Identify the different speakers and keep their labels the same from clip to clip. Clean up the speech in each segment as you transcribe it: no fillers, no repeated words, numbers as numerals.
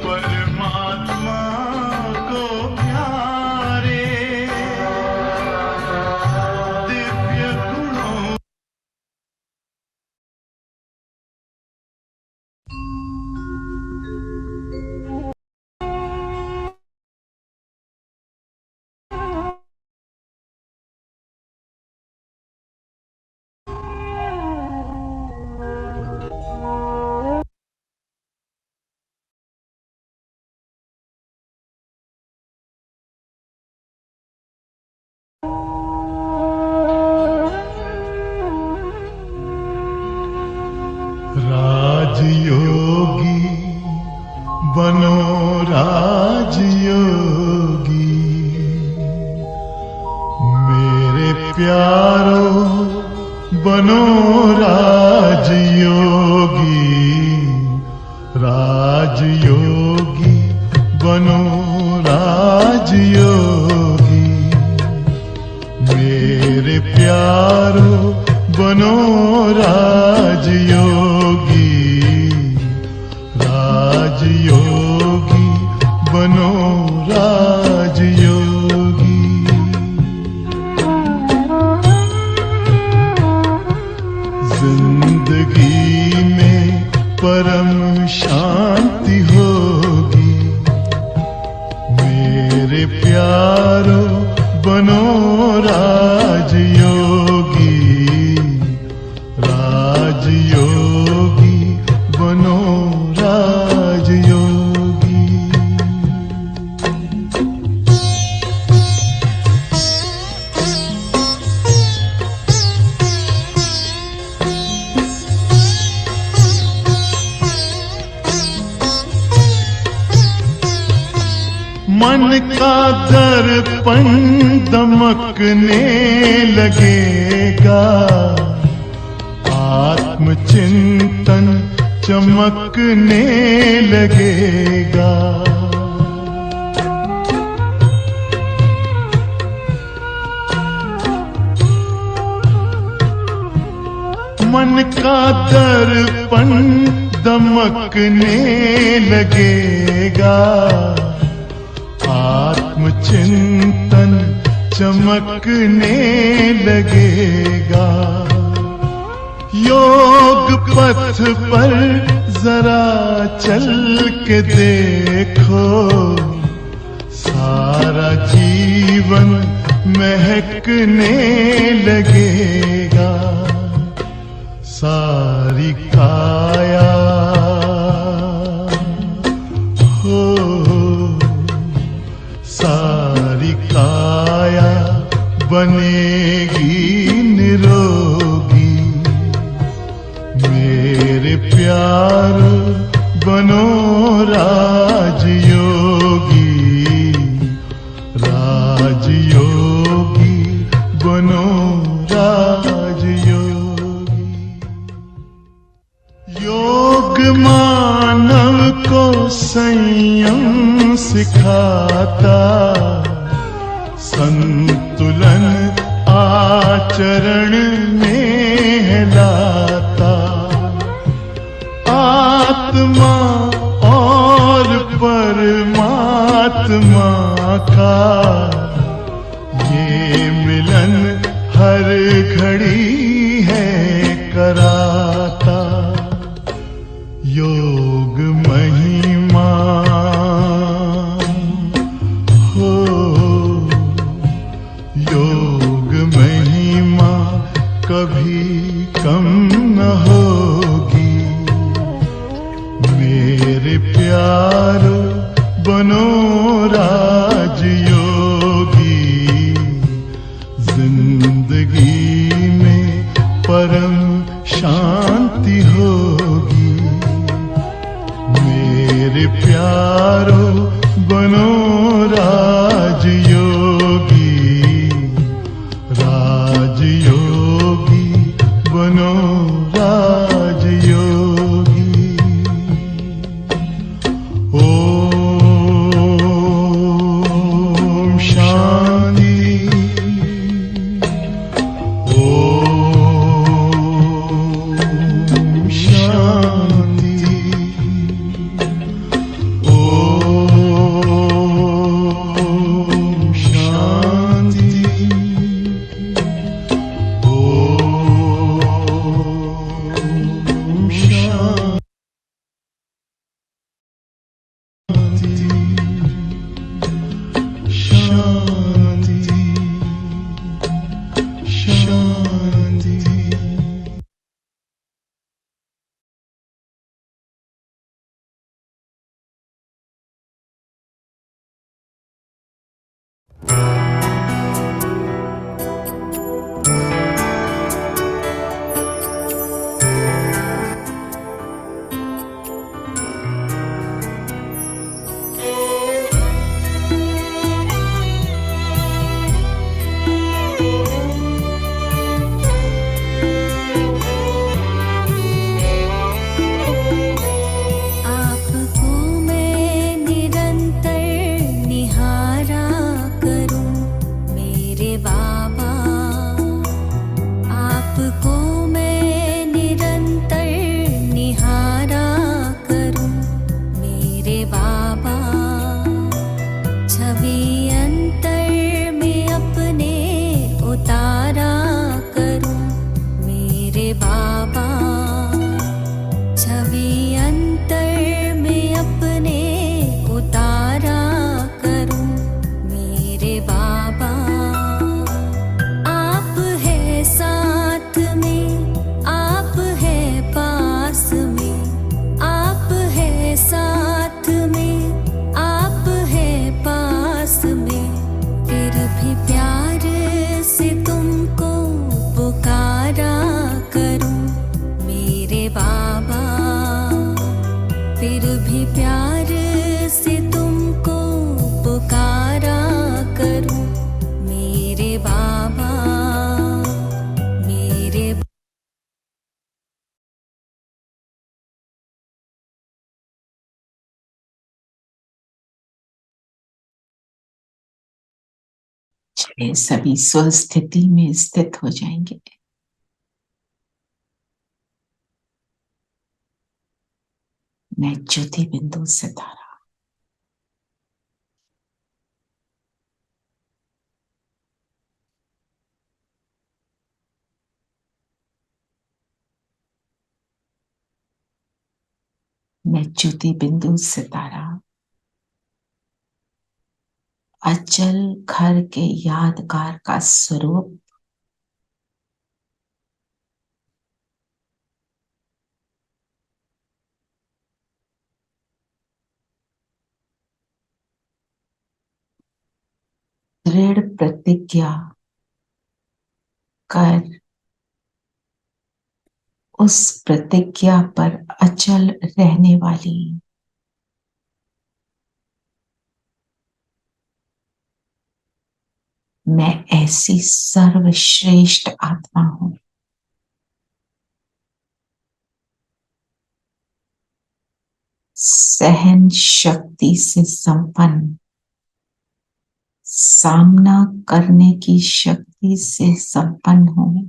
Speaker 1: परमात्मा को प्यारे दिव्य गुणों। राजयोगी बनो राजयोगी, मेरे प्यारो बनो राजयोगी। राजयोगी बनो राजयोगी, मेरे प्यारो बनो राजयोगी। राजयोगी बनो राजयोगी। जिंदगी में परम शांति होगी, मेरे प्यारो बनो राजयोगी। राजयोगी बनो राजयोगी। मन का दर्पण दमकने लगेगा, आत्मचिंतन चमकने लगेगा। मन का दर्पण दमकने लगेगा, आत्मचिंतन चमकने लगेगा। योग पथ पर जरा चल के देखो, सारा जीवन महकने लगेगा। सारी काया हो, सारी काया बनेगी निरोगी, मेरे प्यार बनो राजयोगी। राजयोगी बनो राजयोगी। योग मानव को संयम सिखाता, संतुलन आचरण में लाता। आत्मा और परमात्मा का ये मिलन हर घड़ी है कराता। योग महिमा हो, योग महिमा कभी कम न होगी, मेरे प्यारो बनो राजयोगी। जिंदगी में परम शांति होगी, मेरे प्यारो बनो राजयोगी। राजयोगी बनो राजयोगी। ओम शांति। ओम शांति।
Speaker 2: भी प्यार से तुमको पुकारा करूं मेरे बाबा, मेरे
Speaker 3: चलिए सभी स्वस्थिति में स्थित हो जाएंगे। मैं ज्योति बिंदु सितारा मैं ज्योति बिंदु सितारा अचल घर के यादगार का स्वरूप दृढ़ प्रतिज्ञा कर उस प्रतिज्ञा पर अचल रहने वाली मैं ऐसी सर्वश्रेष्ठ आत्मा हूं सहन शक्ति से संपन्न, सामना करने की शक्ति से संपन्न हूं।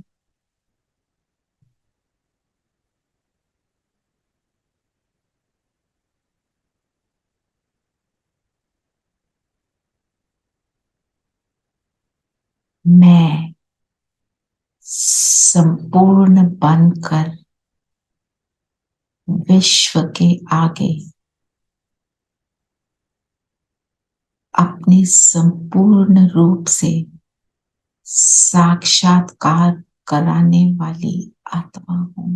Speaker 3: मैं संपूर्ण बनकर विश्व के आगे अपने संपूर्ण रूप से साक्षात्कार कराने वाली आत्मा हूं।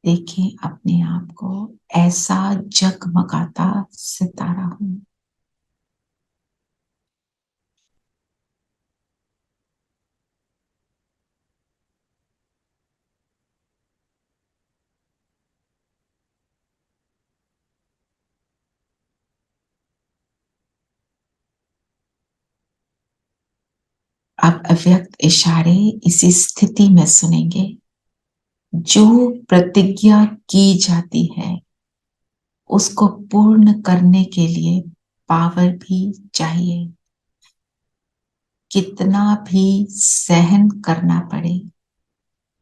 Speaker 3: देखिए अपने आप को ऐसा जगमगाता सितारा हूं। अब अव्यक्त इशारे इसी स्थिति में सुनेंगे। जो प्रतिज्ञा की जाती है उसको पूर्ण करने के लिए पावर भी चाहिए। कितना भी सहन करना पड़े,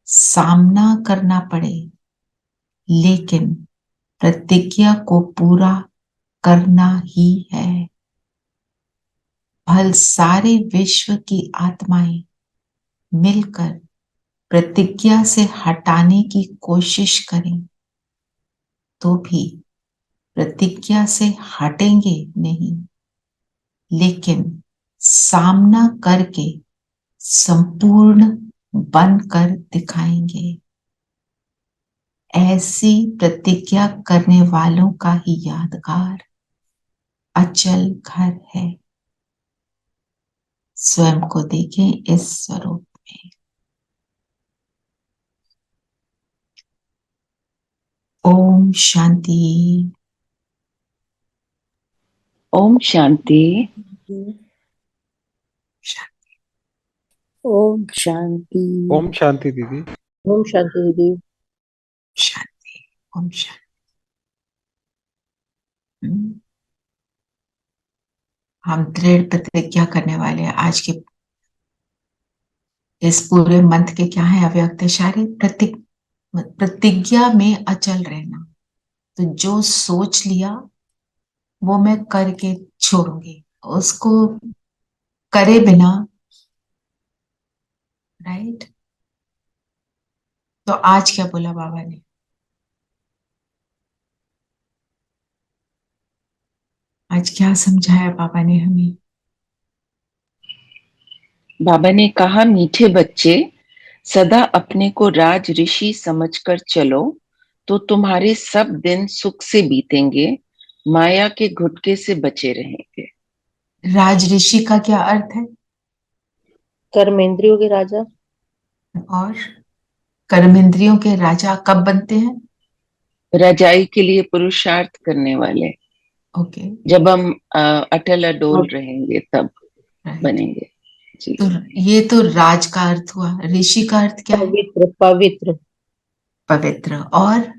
Speaker 3: सामना करना पड़े, लेकिन प्रतिज्ञा को पूरा करना ही है। भल सारे विश्व की आत्माएं मिलकर प्रतिज्ञा से हटाने की कोशिश करें तो भी प्रतिज्ञा से हटेंगे नहीं, लेकिन सामना करके संपूर्ण बनकर दिखाएंगे। ऐसी प्रतिज्ञा करने वालों का ही यादगार अचल घर है। स्वयं को देखें इस स्वरूप में। ओम शांति।
Speaker 4: ओम शांति।
Speaker 5: ओम शांति।
Speaker 6: ओम शांति दीदी।
Speaker 5: ओम शांति दीदी।
Speaker 3: शांति। ओम शांति। हम दृढ़ प्रतिज्ञा करने वाले हैं। आज के इस पूरे मंथ के क्या है? अव्यक्त इशारे। प्रतिज्ञा में अचल रहना। तो जो सोच लिया वो मैं करके छोड़ूंगी, उसको करे बिना। राइट। तो आज क्या बोला बाबा ने? आज क्या समझाया बाबा ने हमें?
Speaker 4: बाबा ने कहा, मीठे बच्चे, सदा अपने को राज ऋषि समझकर चलो तो तुम्हारे सब दिन सुख से बीतेंगे, माया के घुटके से बचे रहेंगे।
Speaker 3: राज ऋषि का क्या अर्थ है?
Speaker 5: कर्मेंद्रियों के राजा।
Speaker 3: और कर्मेंद्रियों के राजा कब बनते हैं?
Speaker 4: रजाई के लिए पुरुषार्थ करने वाले।
Speaker 3: ओके,
Speaker 4: जब हम अटल अडोल रहेंगे तब
Speaker 3: राइट।
Speaker 4: बनेंगे। जी।
Speaker 3: तो ये तो राज का अर्थ हुआ। ऋषि का अर्थ क्या है?
Speaker 5: पवित्र पवित्र
Speaker 3: पवित्र। और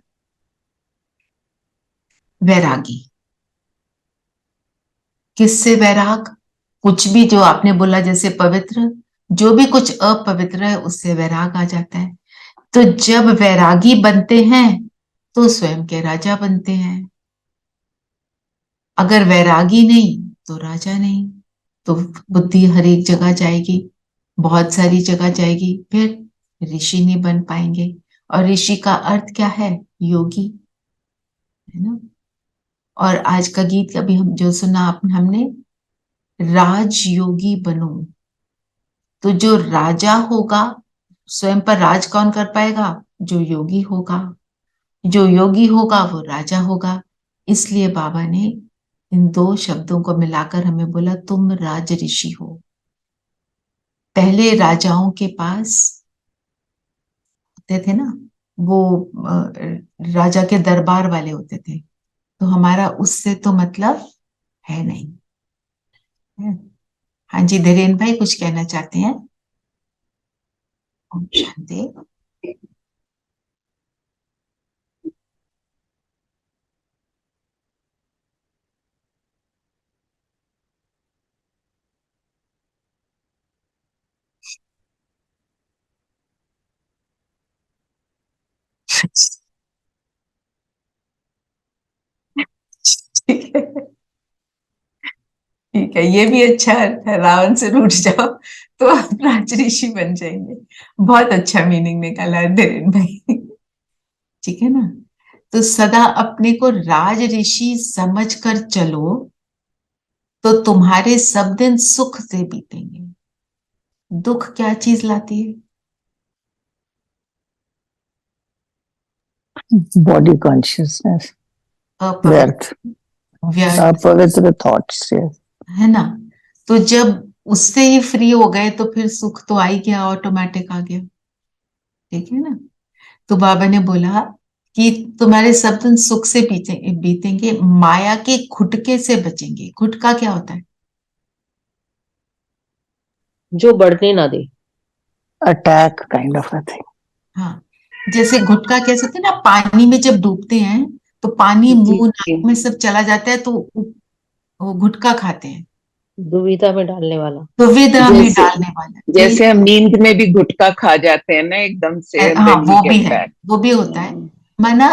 Speaker 3: वैरागी, किससे वैराग? कुछ भी जो आपने बोला जैसे पवित्र, जो भी कुछ अपवित्र है उससे वैराग आ जाता है। तो जब वैरागी बनते हैं तो स्वयं के राजा बनते हैं। अगर वैरागी नहीं तो राजा नहीं। तो बुद्धि हर एक जगह जाएगी, बहुत सारी जगह जाएगी, फिर ऋषि नहीं बन पाएंगे। और ऋषि का अर्थ क्या है? योगी, है ना। और आज का गीत अभी हम जो सुना हमने, राजयोगी बनो। तो जो राजा होगा, स्वयं पर राज कौन कर पाएगा? जो योगी होगा। जो योगी होगा वो राजा होगा। इसलिए बाबा ने इन दो शब्दों को मिलाकर हमें बोला, तुम राज ऋषि हो। पहले राजाओं के पास होते थे ना, वो राजा के दरबार वाले होते थे। तो हमारा उससे तो मतलब है नहीं है। हाँ जी, धीरेन भाई कुछ कहना चाहते हैं? ओम शांति। ठीक है, ठीक है, ये भी अच्छा है। रावण से रूठ जाओ तो आप राज ऋषि बन जाएंगे। बहुत अच्छा मीनिंग निकाला है धीरेन भाई। ठीक है ना। तो सदा अपने को राज ऋषि समझ कर चलो तो तुम्हारे सब दिन सुख से बीतेंगे। दुख क्या चीज लाती है?
Speaker 6: body consciousness,
Speaker 3: अपवित्र,
Speaker 6: व्यर्थ,
Speaker 3: व्यर्थ,
Speaker 6: अपवित्र थॉट्स।
Speaker 3: है ना। तो जब उससे ही फ्री हो गए तो फिर सुख तो आ ही गया, ऑटोमेटिक आ गया। ठीक है ना। तो बाबा ने बोला कि तुम्हारे सब दिन सुख से बीतेंगे, माया के खुटके से बचेंगे। खुटका क्या होता है?
Speaker 5: जो बढ़ने ना दे।
Speaker 6: Attack kind of a thing.
Speaker 3: हाँ, जैसे गुटखा कह सकते हैं ना, पानी में जब डूबते हैं तो पानी
Speaker 4: जी,
Speaker 3: मुंह नाक
Speaker 4: जी।
Speaker 3: में सब चला जाता है, तो वो गुटखा खाते हैं।
Speaker 5: दुविधा में डालने वाला।
Speaker 3: दुविधा में
Speaker 4: जैसे
Speaker 3: डालने वाला
Speaker 4: जैसे हम नींद में भी गुटखा खा जाते हैं ना एकदम से, and
Speaker 3: हाँ,
Speaker 4: then we
Speaker 3: वो भी
Speaker 4: get
Speaker 3: है,
Speaker 4: back.
Speaker 3: वो भी होता है। माना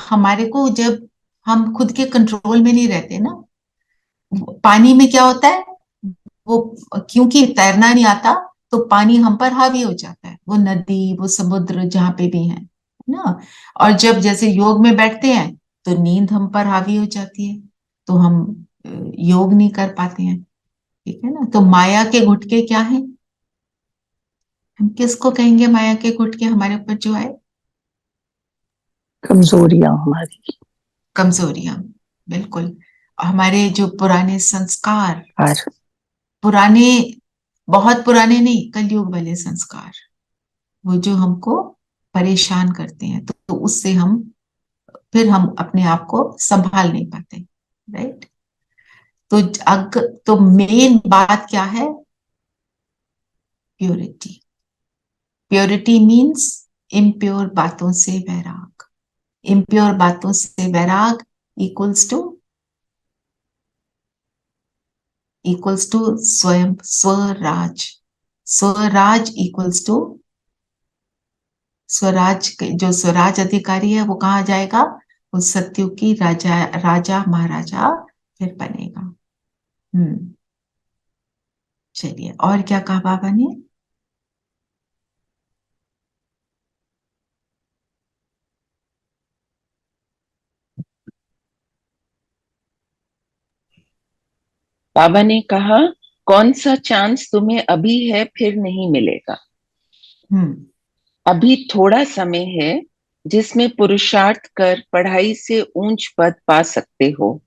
Speaker 3: हमारे को जब हम खुद के कंट्रोल में नहीं रहते ना, पानी में क्या होता है, वो क्योंकि तैरना नहीं आता तो पानी हम पर हावी हो जाता है। वो नदी, वो समुद्र जहाँ पे भी है ना। और जब जैसे योग में बैठते हैं तो नींद हम पर हावी हो जाती है, तो हम योग नहीं कर पाते हैं। ठीक है ना। तो माया के गुटके क्या है? हम किसको कहेंगे माया के गुटके हमारे ऊपर जो है?
Speaker 6: कमजोरियां हमारी।
Speaker 3: कमजोरियां, बिल्कुल। हमारे जो पुराने संस्कार,
Speaker 6: और
Speaker 3: पुराने, बहुत पुराने नहीं, कलयुग वाले संस्कार, वो जो हमको परेशान करते हैं, तो उससे हम फिर हम अपने आप को संभाल नहीं पाते। राइट। तो तो मेन बात क्या है? प्योरिटी। प्योरिटी मीन्स इम्प्योर बातों से वैराग। इम्प्योर बातों से वैराग इक्वल्स टू स्वयं स्वराज। स्वराज इक्वल्स टू स्वराज। जो स्वराज अधिकारी है वो कहाँ जाएगा? वो सत्युग की राजा, राजा महाराजा फिर बनेगा। चलिए, और क्या कहा बाबा ने?
Speaker 4: बाबा ने कहा, कौन सा चांस तुम्हें अभी है फिर नहीं मिलेगा।
Speaker 3: हम्म
Speaker 4: अभी थोड़ा समय है जिसमें पुरुषार्थ कर पढ़ाई से ऊंच पद पा सकते हो,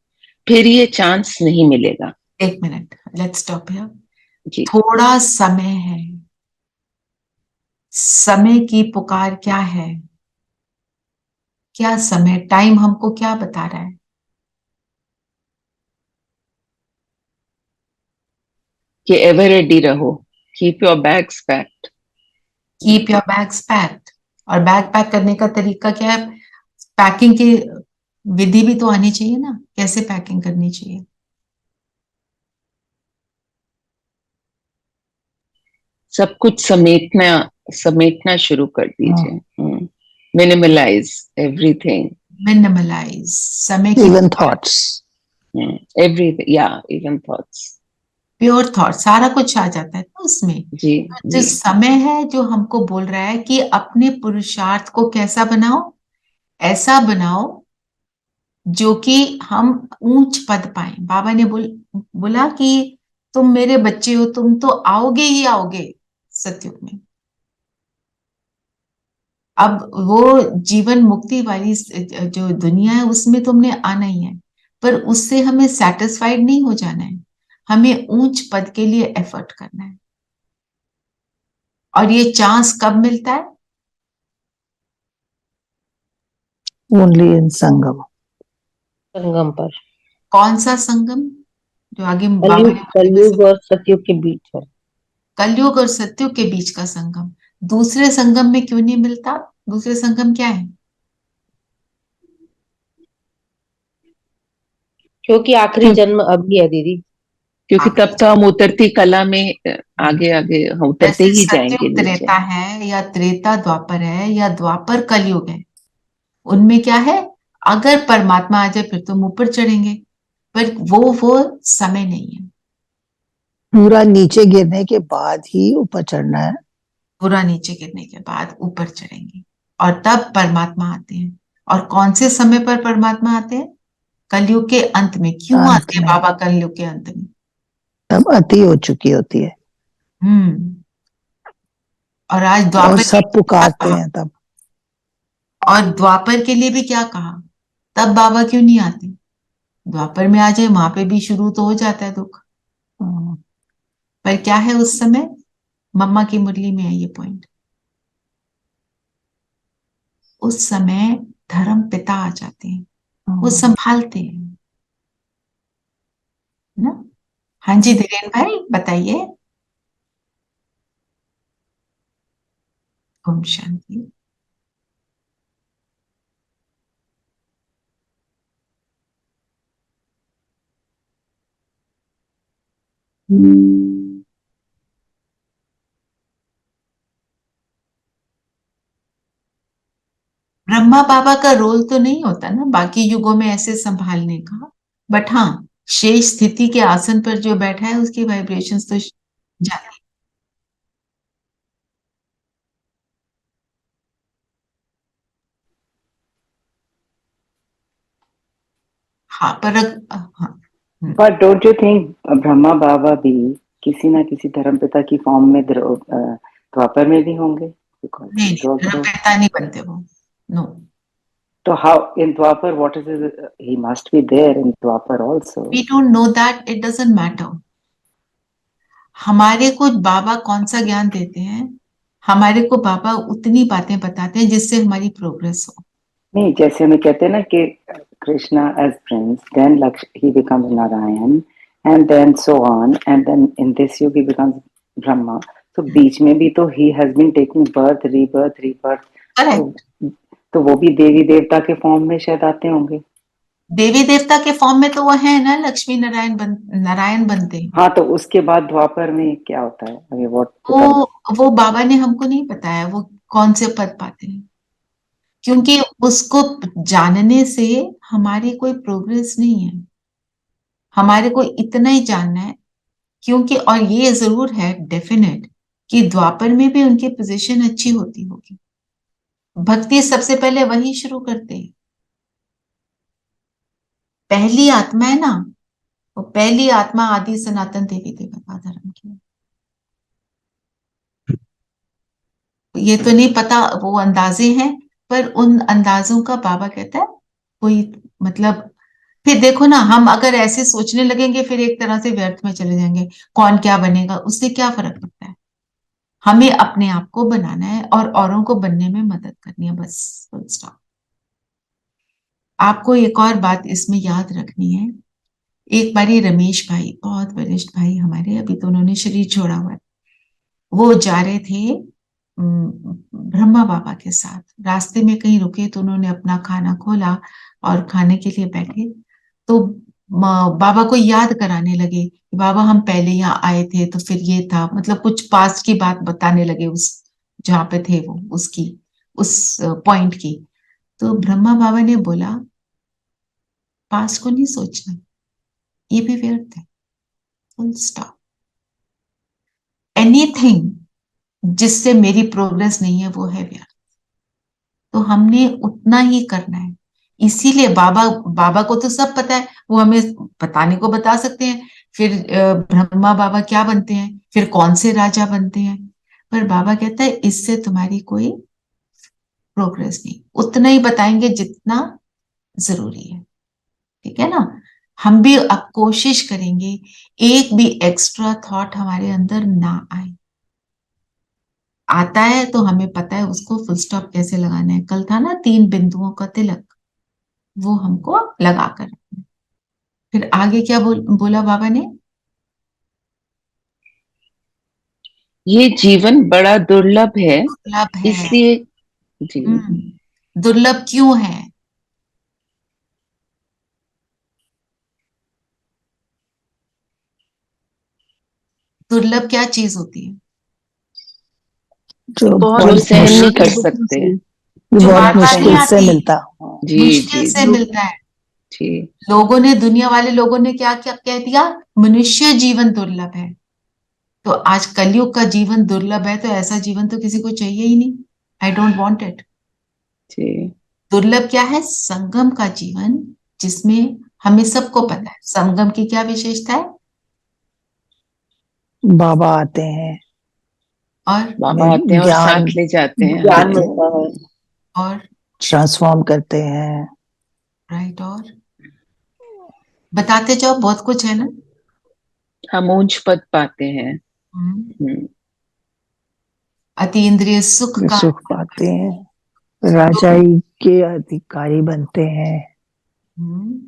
Speaker 4: फिर ये चांस नहीं मिलेगा।
Speaker 3: एक मिनट, लेट्स स्टॉप हियर।
Speaker 4: जी।
Speaker 3: थोड़ा समय है। समय की पुकार क्या है? क्या समय, टाइम हमको क्या बता रहा है?
Speaker 4: कि एवर रेडी रहो, keep your bags packed.
Speaker 3: Keep your bags packed. और बैग पैक करने का तरीका क्या है? पैकिंग की विधि भी तो आनी चाहिए ना, कैसे पैकिंग करनी चाहिए।
Speaker 4: सब कुछ समेटना समेटना शुरू कर दीजिए। मिनिमलाइज एवरीथिंग।
Speaker 3: मिनिमलाइज, समय की
Speaker 6: Even thoughts.
Speaker 4: एवरीथिंग, या इवन थॉट्स।
Speaker 3: प्योर थॉट, सारा कुछ आ जाता है ना उसमें।
Speaker 4: जी
Speaker 3: जो
Speaker 4: जी।
Speaker 3: समय है जो हमको बोल रहा है कि अपने पुरुषार्थ को कैसा बनाओ, ऐसा बनाओ जो कि हम ऊंच पद पाए। बाबा ने बोला कि तुम मेरे बच्चे हो, तुम तो आओगे ही आओगे सतयुग में। अब वो जीवन मुक्ति वाली जो दुनिया है उसमें तुमने आना ही है, पर उससे हमें सेटिस्फाइड नहीं हो जाना है, हमें ऊंच पद के लिए एफर्ट करना है। और ये चांस कब मिलता है?
Speaker 6: Only in Sangam.
Speaker 5: संगम पर।
Speaker 3: कौन सा संगम? जो आगे बाबा ने
Speaker 5: कलयुग और सतयुग के बीच है।
Speaker 3: कलयुग और सतयुग के बीच का संगम। दूसरे संगम में क्यों नहीं मिलता? दूसरे संगम क्या है?
Speaker 5: क्योंकि आखिरी जन्म अभी है दीदी।
Speaker 4: क्योंकि तब तो हम उतरती कला में आगे आगे हम उतरते
Speaker 3: जैसे
Speaker 4: ही
Speaker 3: सतयुग
Speaker 4: जाएंगे नीचे।
Speaker 3: त्रेता है या त्रेता द्वापर है या द्वापर कलयुग है, उनमें क्या है? अगर परमात्मा आ जाए फिर तुम ऊपर चढ़ेंगे, पर वो समय नहीं है।
Speaker 6: पूरा नीचे गिरने के बाद ही ऊपर चढ़ना है।
Speaker 3: पूरा नीचे गिरने के बाद ऊपर चढ़ेंगे और तब परमात्मा आते हैं। और कौन से समय पर परमात्मा आते हैं? कलयुग के अंत में। क्यों
Speaker 6: अंत
Speaker 3: आते हैं
Speaker 6: में
Speaker 3: बाबा कलयुग के अंत में?
Speaker 6: तब अति हो चुकी होती है
Speaker 3: हम्म। और आज
Speaker 6: और
Speaker 3: द्वापर के
Speaker 6: सब
Speaker 3: लिए क्या
Speaker 6: पुकारते
Speaker 3: कहा?
Speaker 6: हैं तब।
Speaker 3: और द्वापर के लिए भी क्या कहा? तब बाबा क्यों नहीं आते? द्वापर में आ जाए, वहां पे भी शुरू तो हो जाता है दुख।
Speaker 6: हम्म,
Speaker 3: पर क्या है उस समय? मम्मा की मुरली में है ये पॉइंट। उस समय धर्म पिता आ जाते हैं, वो संभालते हैं ना। हाँ जी धीरेन भाई बताइए। ओम शांति। ब्रह्मा बाबा का रोल तो नहीं होता ना बाकी युगों में ऐसे संभालने का, बट हाँ, शेष स्थिति के आसन पर जो बैठा है उसकी वाइब्रेशंस तो जाती। हाँ पर हाँ।
Speaker 7: But don't you think Brahma Baba भी किसी ना किसी धर्मपिता की फॉर्म में द्वापर में भी होंगे?
Speaker 3: नहीं नहीं, धर्मपिता नहीं बनते वो। नो।
Speaker 7: तो how in Dwapar what is he must be there in Dwapar also.
Speaker 3: We don't know that, it doesn't matter. हमारे को बाबा कौन सा ज्ञान देते हैं? हमारे को बाबा उतनी बातें बताते हैं जिससे हमारी प्रोग्रेस हो।
Speaker 7: नहीं, जैसे हमें कहते हैं ना कि Krishna as prince, then he becomes Narayan, and then so on, and then in this yuga he becomes Brahma. तो बीच में भी तो he has been taking birth, rebirth.
Speaker 3: Correct.
Speaker 7: तो वो भी देवी देवता के फॉर्म में शायद आते होंगे।
Speaker 3: देवी देवता के फॉर्म में तो वो है ना, लक्ष्मी नारायण बनते हैं।
Speaker 7: हाँ, तो उसके बाद द्वापर में क्या होता है? अभी
Speaker 3: वो बाबा ने हमको नहीं बताया वो कौन से पद पाते हैं, क्योंकि उसको जानने से हमारी कोई प्रोग्रेस नहीं है। हमारे को इतना ही जानना है, क्योंकि और ये जरूर है डेफिनेट कि द्वापर में भी उनकी पोजीशन अच्छी होती होगी। भक्ति सबसे पहले वही शुरू करते हैं। पहली आत्मा है ना, वो पहली आत्मा आदि सनातन देवी देवता धर्म की। ये तो नहीं पता, वो अंदाजे हैं, पर उन अंदाजों का बाबा कहता है कोई मतलब। फिर देखो ना, हम अगर ऐसे सोचने लगेंगे फिर एक तरह से व्यर्थ में चले जाएंगे। कौन क्या बनेगा उससे क्या फर्क पड़ता है? हमें अपने आप को बनाना है और औरों को बनने में मदद करनी है, बस फुल स्टॉप। आपको एक और बात इसमें याद रखनी है। एक बारी रमेश भाई, बहुत वरिष्ठ भाई हमारे, अभी तो उन्होंने शरीर छोड़ा हुआ है, वो जा रहे थे ब्रह्मा बाबा के साथ। रास्ते में कहीं रुके तो उन्होंने अपना खाना खोला और खाने के लिए बैठे, तो बाबा को याद कराने लगे कि बाबा हम पहले यहाँ आए थे तो फिर ये था, मतलब कुछ पास्ट की बात बताने लगे, उस जहाँ पे थे वो, उसकी उस पॉइंट की। तो ब्रह्मा बाबा ने बोला पास्ट को नहीं सोचना, ये भी व्यर्थ है, फुल स्टॉप। एनीथिंग जिससे मेरी प्रोग्रेस नहीं है वो है व्यर्थ। तो हमने उतना ही करना है। इसीलिए बाबा बाबा को तो सब पता है, वो हमें बताने को बता सकते हैं फिर ब्रह्मा बाबा क्या बनते हैं, फिर कौन से राजा बनते हैं, पर बाबा कहता है इससे तुम्हारी कोई प्रोग्रेस नहीं, उतना ही बताएंगे जितना जरूरी है। ठीक है ना? हम भी अब कोशिश करेंगे एक भी एक्स्ट्रा थॉट हमारे अंदर ना आए। आता है तो हमें पता है उसको फुल स्टॉप कैसे लगाना है। कल था ना 3 बिंदुओं का तिलक, वो हमको लगा कर रखना है। फिर आगे क्या बोला बाबा ने?
Speaker 4: ये जीवन बड़ा दुर्लभ है,
Speaker 3: दुर्लभ है।
Speaker 4: इसलिए जी
Speaker 3: दुर्लभ क्यों है? दुर्लभ क्या चीज होती है?
Speaker 6: जो
Speaker 5: बहुत
Speaker 4: जो
Speaker 6: बहुत
Speaker 4: सहन नहीं कर
Speaker 6: मुश्किल,
Speaker 4: सकते।
Speaker 3: जो बार
Speaker 6: बहुत
Speaker 3: बार नहीं
Speaker 6: मुश्किल से
Speaker 3: आती,
Speaker 6: मिलता।
Speaker 4: जी
Speaker 3: मुश्किल
Speaker 4: जी
Speaker 3: से मिलता है।
Speaker 4: जी
Speaker 3: लोगों ने, दुनिया वाले लोगों ने क्या क्या कह दिया, मनुष्य जीवन दुर्लभ है। तो आज कलयुग का जीवन दुर्लभ है, तो ऐसा जीवन तो किसी को चाहिए ही नहीं। I don't want it.
Speaker 4: जी
Speaker 3: दुर्लभ क्या है? संगम का जीवन, जिसमें हमें सबको पता है संगम की क्या विशेषता है।
Speaker 6: बाबा आते हैं,
Speaker 3: और
Speaker 4: बाबा आते हैं और
Speaker 6: ज्ञान
Speaker 4: साथ ले जाते हैं
Speaker 5: ज्ञान
Speaker 4: हमें।
Speaker 5: मिलता है।
Speaker 3: और
Speaker 6: ट्रांसफॉर्म करते हैं।
Speaker 3: राइट, और बताते जाओ, बहुत कुछ है ना।
Speaker 4: हम ऊंच पद पाते हैं।
Speaker 3: हम्म,
Speaker 4: हम्म,
Speaker 3: अतीन्द्रिय सुख का
Speaker 6: सुख पाते हैं,
Speaker 3: लोग।
Speaker 6: राजाई के अधिकारी बनते हैं।
Speaker 3: हम्म,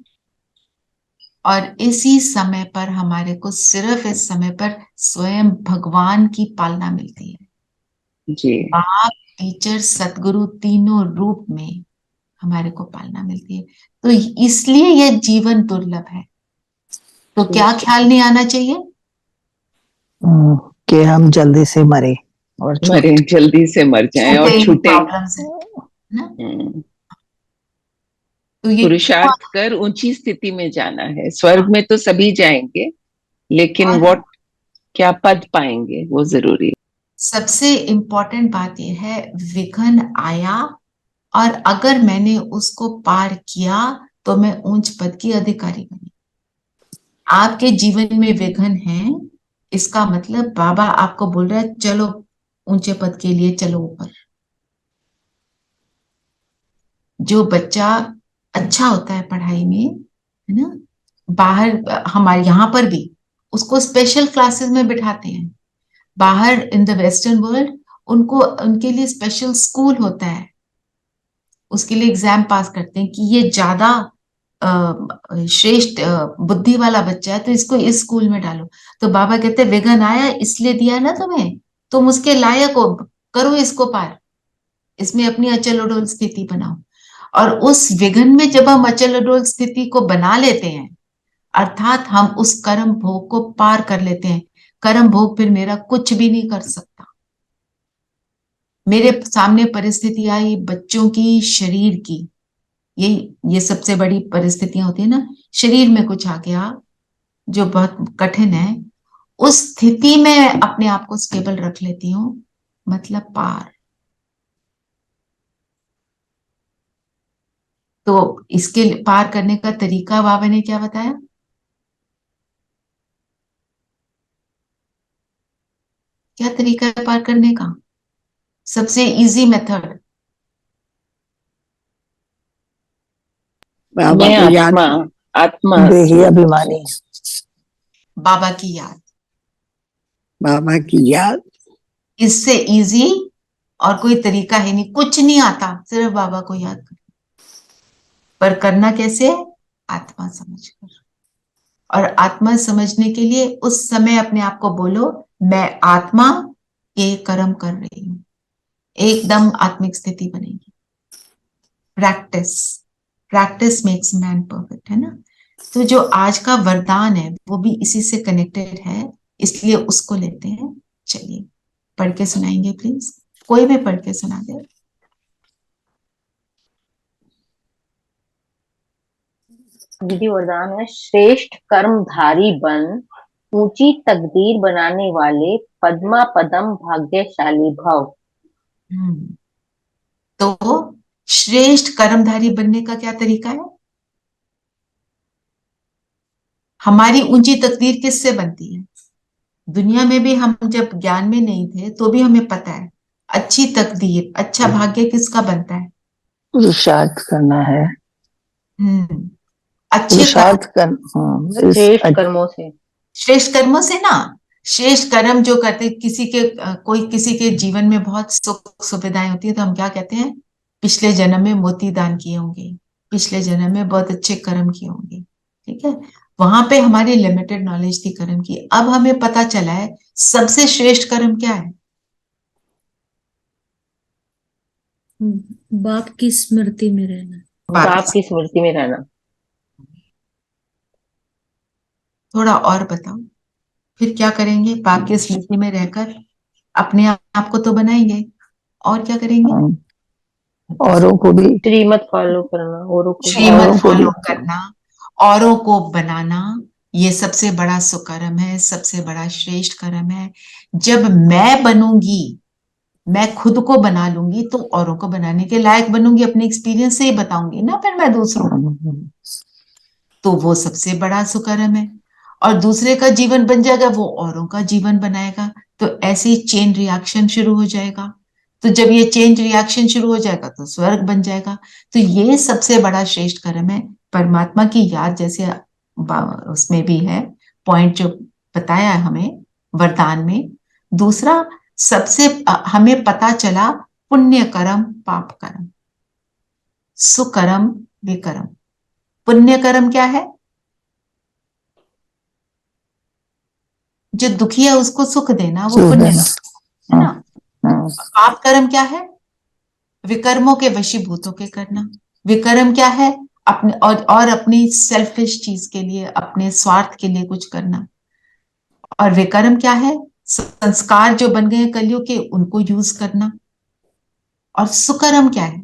Speaker 3: और इसी समय पर हमारे को, सिर्फ इस समय पर स्वयं भगवान की पालना मिलती है।
Speaker 4: जी
Speaker 3: बाप, टीचर, सतगुरु, तीनों रूप में हमारे को पालना मिलती है। तो इसलिए यह जीवन दुर्लभ है। तो क्या ख्याल नहीं आना चाहिए?
Speaker 6: कि हम जल्दी से मरे और
Speaker 4: मरे,
Speaker 6: छूट।
Speaker 4: जल्दी से मर जाएं
Speaker 3: छूटे
Speaker 4: और
Speaker 3: इन
Speaker 4: छूटे।
Speaker 3: प्रॉब्लम से, है ना?
Speaker 4: हम्म,
Speaker 3: तो ये क्यों?
Speaker 4: पुरुषार्थ कर ऊंची स्थिति में जाना है। स्वर्ग
Speaker 3: हाँ,
Speaker 4: में तो सभी जाएंगे, लेकिन
Speaker 3: और
Speaker 4: व्हाट, क्या पद पाएंगे वो जरूरी है।
Speaker 3: सबसे इंपॉर्टेंट बात यह है, विघ्न आया और अगर मैंने उसको पार किया तो मैं उच्च पद की अधिकारी बनी। आपके जीवन में विघ्न है, इसका मतलब बाबा आपको बोल रहा है चलो ऊंचे पद के लिए, चलो ऊपर। जो बच्चा अच्छा होता है पढ़ाई में, है ना, बाहर हमारे यहाँ पर भी उसको स्पेशल क्लासेस में बिठाते हैं। बाहर इन द वेस्टर्न वर्ल्ड उनको, उनके लिए स्पेशल स्कूल होता है, उसके लिए एग्जाम पास करते हैं कि ये ज्यादा श्रेष्ठ बुद्धि वाला बच्चा है तो इसको इस स्कूल में डालो। तो बाबा कहते हैं विघ्न आया इसलिए दिया ना तुम्हें, तुम उसके लायक हो, करो इसको पार, इसमें अपनी अचल अडोल स्थिति बनाओ। और उस विघ्न में जब हम अचल अडोल स्थिति को बना लेते हैं, अर्थात हम उस कर्म भोग को पार कर लेते हैं। कर्म भोग फिर मेरा कुछ भी नहीं कर सकता। मेरे सामने परिस्थिति आई बच्चों की, शरीर की, ये सबसे बड़ी परिस्थितियां होती है ना, शरीर में कुछ आ गया जो बहुत कठिन है, उस स्थिति में अपने आप को स्टेबल रख लेती हूँ, मतलब पार। तो इसके पार करने का तरीका बाबा ने क्या बताया? क्या तरीका है पार करने का? सबसे इजी मेथड,
Speaker 6: बाबा
Speaker 4: मैं
Speaker 6: को याद,
Speaker 4: आत्मा, आत्मा
Speaker 6: देही
Speaker 4: स्वरूप।
Speaker 6: अभिमानी,
Speaker 3: बाबा की याद।
Speaker 6: बाबा की याद।
Speaker 3: इससे इजी और कोई तरीका है नहीं, कुछ नहीं आता, सिर्फ बाबा को याद कर। पर करना कैसे है? आत्मा समझकर। और आत्मा समझने के लिए उस समय अपने आप को बोलो, मैं आत्मा ये कर्म कर रही हूं। एकदम आत्मिक स्थिति बनेगी। Practice, practice makes man perfect, है ना। तो जो आज का वरदान है वो भी इसी से कनेक्टेड है, इसलिए उसको लेते हैं। चलिए पढ़ के सुनाएंगे प्लीज, कोई भी पढ़ के सुना दे।
Speaker 5: दीदी वरदान है, श्रेष्ठ कर्मधारी बन, ऊंची तकदीर बनाने वाले, पद्मा पदम भाग्यशाली भव।
Speaker 3: हम्म, तो श्रेष्ठ कर्मधारी बनने का क्या तरीका है? हमारी ऊंची तकदीर किससे बनती है? दुनिया में भी हम जब ज्ञान में नहीं थे तो भी हमें पता है, अच्छी तकदीर, अच्छा भाग्य किसका बनता है?
Speaker 6: पुरुषार्थ करना है।
Speaker 3: हम्म, अच्छे कर्म,
Speaker 6: पुरुषार्थ कर,
Speaker 5: श्रेष्ठ कर्मों से।
Speaker 3: श्रेष्ठ कर्मों से ना। श्रेष्ठ कर्म जो करते, किसी के कोई किसी के जीवन में बहुत सुख सुविधाएं होती है तो हम क्या कहते हैं? पिछले जन्म में मोती दान किए होंगे, पिछले जन्म में बहुत अच्छे कर्म किए होंगे। ठीक है, वहां पे हमारी लिमिटेड नॉलेज थी कर्म की। अब हमें पता चला है सबसे श्रेष्ठ कर्म क्या है?
Speaker 8: बाप की स्मृति में रहना।
Speaker 5: बाप की स्मृति में रहना।
Speaker 3: थोड़ा और बताओ, फिर क्या करेंगे? बाप की स्मृति में रहकर अपने आप को तो बनाएंगे, और क्या करेंगे?
Speaker 6: औरों को भी,
Speaker 5: श्रीमत फॉलो करना, औरों को भी।
Speaker 3: श्रीमत
Speaker 6: औरों को भी।
Speaker 3: फॉलो करना, औरों को बनाना, ये सबसे बड़ा सुकर्म है, सबसे बड़ा श्रेष्ठ कर्म है। जब मैं बनूंगी, मैं खुद को बना लूंगी तो औरों को बनाने के लायक बनूंगी, अपने एक्सपीरियंस से ही बताऊंगी ना फिर मैं दूसरों को, तो वो सबसे बड़ा सुकर्म है। और दूसरे का जीवन बन जाएगा, वो औरों का जीवन बनाएगा, तो ऐसे ही चेन रिएक्शन शुरू हो जाएगा। तो जब ये चेन रिएक्शन शुरू हो जाएगा तो स्वर्ग बन जाएगा। तो ये सबसे बड़ा श्रेष्ठ कर्म है, परमात्मा की याद, जैसे उसमें भी है पॉइंट जो बताया है हमें वरदान में। दूसरा, सबसे हमें पता चला पुण्य कर्म, पाप कर्म, सुकर्म, विकर्म। पुण्य कर्म क्या है? जो दुखी है उसको सुख देना, वो पुण्य है ना। पाप कर्म क्या है? विकर्मों के वशीभूत होके करना। विकर्म क्या है? अपने और अपनी सेल्फिश चीज के लिए, अपने स्वार्थ के लिए कुछ करना। और विकर्म क्या है? संस्कार जो बन गए कलयुग के, उनको यूज करना। और सुकर्म क्या है?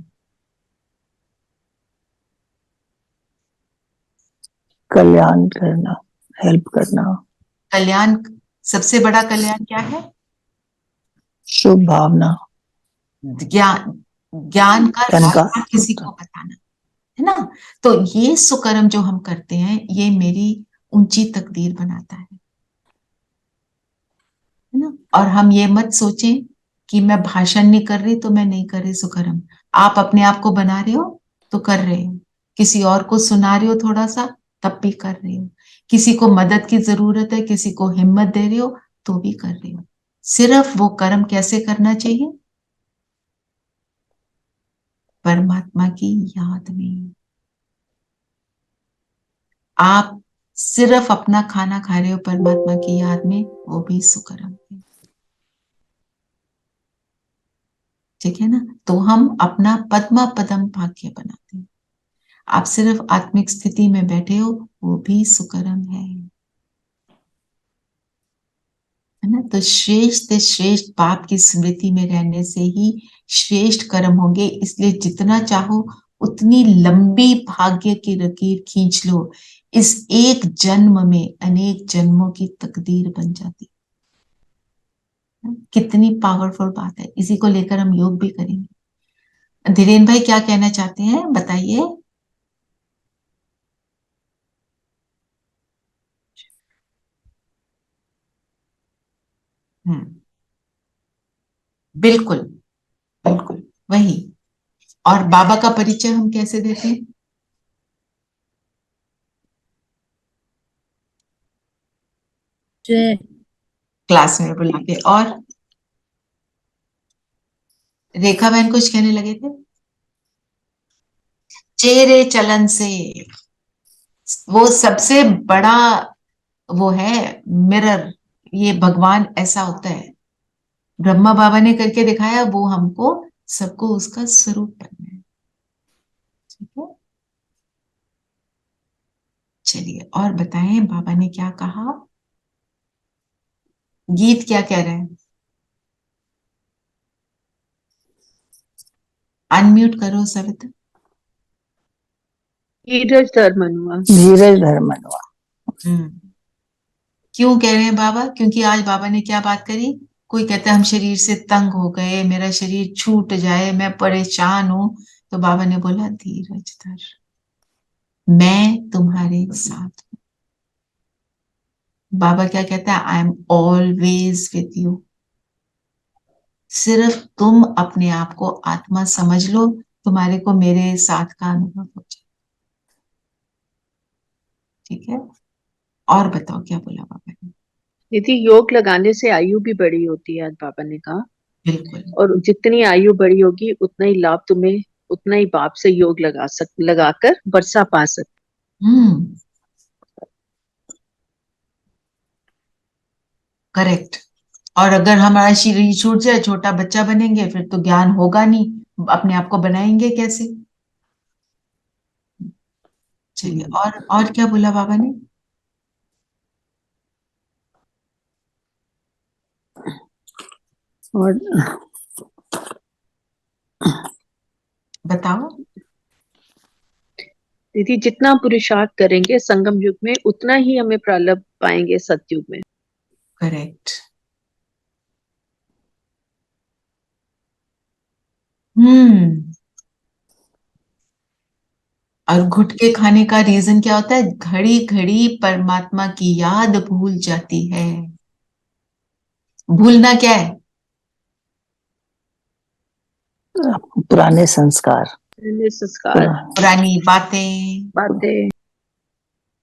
Speaker 6: कल्याण करना, हेल्प करना।
Speaker 3: कल्याण, सबसे बड़ा कल्याण क्या है?
Speaker 6: शुभ भावना,
Speaker 3: ज्ञान, ज्ञान का
Speaker 6: धन का।
Speaker 3: रास्ता किसी को बताना, है ना। तो ये सुकर्म जो हम करते हैं, ये मेरी ऊंची तकदीर बनाता है ना। और हम ये मत सोचें कि मैं भाषण नहीं कर रही तो मैं नहीं कर रही सुकर्म। आप अपने आप को बना रहे हो तो कर रहे हो, किसी और को सुना रहे हो थोड़ा सा, तब भी कर रहे हो, किसी को मदद की जरूरत है, किसी को हिम्मत दे रहे हो तो भी कर रहे हो। सिर्फ वो कर्म कैसे करना चाहिए? परमात्मा की याद में। आप सिर्फ अपना खाना खा रहे हो परमात्मा की याद में, वो भी सुकर्म है। ठीक है ना। तो हम अपना पद्मा पदम भाग्य बनाते हैं। आप सिर्फ आत्मिक स्थिति में बैठे हो, वो भी सुकर्म है ना। तो श्रेष्ठ से श्रेष्ठ बाप की स्मृति में रहने से ही श्रेष्ठ कर्म होंगे। इसलिए जितना चाहो उतनी लंबी भाग्य की लकीर खींच लो, इस एक जन्म में अनेक जन्मों की तकदीर बन जाती है। कितनी पावरफुल बात है, इसी को लेकर हम योग भी करेंगे। धीरेन भाई क्या कहना चाहते हैं, बताइए। हम्म, बिल्कुल, बिल्कुल वही। और बाबा का परिचय हम कैसे देते हैं?
Speaker 8: जय।
Speaker 3: क्लास में बुला के। और रेखा बहन कुछ कहने लगे थे? चेहरे चलन से, वो सबसे बड़ा वो है मिरर। ये भगवान ऐसा होता है, ब्रह्मा बाबा ने करके दिखाया, वो हमको सबको उसका स्वरूप बनना है। ठीक है, चलिए और बताएं बाबा ने क्या कहा, गीत क्या कह रहे हैं? अनम्यूट करो सविता।
Speaker 8: धीरज धर्मनुआ।
Speaker 6: धीरज धर्मनुआ।
Speaker 3: क्यों कह रहे हैं बाबा? क्योंकि आज बाबा ने क्या बात करी? कोई कहता है हम शरीर से तंग हो गए, मेरा शरीर छूट जाए, मैं परेशान हूं, तो बाबा ने बोला धीरज धर, मैं तुम्हारे साथ हूं। बाबा क्या कहता है? I am always with you. सिर्फ तुम अपने आप को आत्मा समझ लो, तुम्हारे को मेरे साथ का अनुभव हो जाए। ठीक है, और बताओ क्या बोला बाबा ने?
Speaker 8: दीदी योग लगाने से आयु भी बड़ी होती है, आज बाबा ने कहा,
Speaker 3: बिल्कुल।
Speaker 8: और जितनी आयु बड़ी होगी उतना ही लाभ तुम्हें, उतना ही बाप से योग लगाकर वर्षा पा सकते।
Speaker 3: करेक्ट। और अगर हमारा शरीर छूट जाए, छोटा बच्चा बनेंगे, फिर तो ज्ञान होगा नहीं, अपने आप को बनाएंगे कैसे? चलिए, और क्या बोला बाबा ने?
Speaker 6: और
Speaker 3: बताओ।
Speaker 8: दीदी जितना पुरुषार्थ करेंगे संगम युग में, उतना ही हमें प्रारब्ध पाएंगे सतयुग में।
Speaker 3: करेक्ट। और घुट के खाने का रीजन क्या होता है? घड़ी घड़ी परमात्मा की याद भूल जाती है। भूलना क्या है?
Speaker 6: पुराने संस्कार,
Speaker 8: संस्कार,
Speaker 3: पुरानी बातें।
Speaker 8: बातें।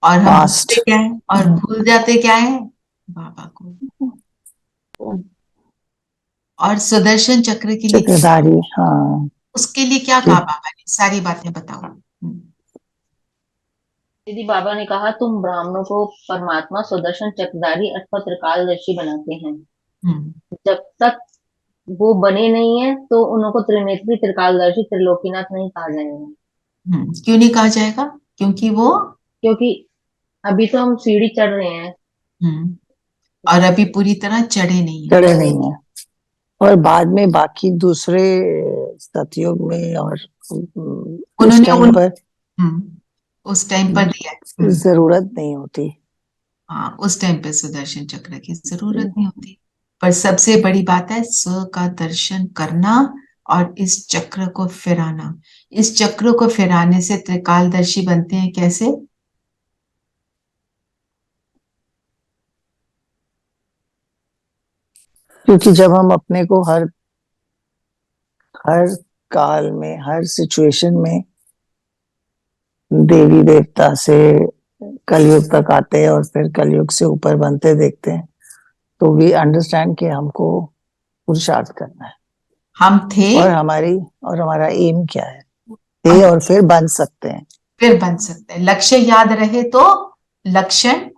Speaker 3: और हम
Speaker 6: Past.
Speaker 3: भूलते क्या है? और भूल जाते क्या है? बाबा को। और सुदर्शन चक्र के लिए,
Speaker 6: चक्रधारी, हाँ,
Speaker 3: उसके लिए क्या कहा बाबा ने? सारी बातें बताओ।
Speaker 5: दीदी बाबा ने कहा तुम ब्राह्मणों को परमात्मा सुदर्शन चक्रधारी अथवा त्रिकालदर्शी बनाते हैं। जब तक वो बने नहीं है तो उनको त्रिनेत्री त्रिकालदर्शी त्रिलोकीनाथ नहीं कहा जाएगा।
Speaker 3: क्यों नहीं कहा जाएगा? क्योंकि
Speaker 5: अभी तो हम सीढ़ी चढ़ रहे हैं।
Speaker 3: और अभी पूरी तरह चढ़े नहीं है।
Speaker 6: चढ़े नहीं है, और बाद में बाकी दूसरे सतयुग में और उस टाइम पर
Speaker 3: उस टाइम पर दिया
Speaker 6: जरूरत नहीं होती।
Speaker 3: हाँ, उस टाइम पे सुदर्शन चक्र की जरूरत नहीं होती। पर सबसे बड़ी बात है स्व का दर्शन करना और इस चक्र को फिराना। इस चक्र को फिराने से त्रिकालदर्शी बनते हैं। कैसे?
Speaker 6: क्योंकि जब हम अपने को हर काल में, हर सिचुएशन में देवी देवता से कलयुग तक आते हैं और फिर कलयुग से ऊपर बनते देखते हैं, तो वी अंडरस्टैंड कि हमको पुरुषार्थ करना है।
Speaker 3: हम थे
Speaker 6: और हमारा एम क्या है, थे और फिर बन सकते हैं।
Speaker 3: लक्ष्य याद रहे तो लक्षण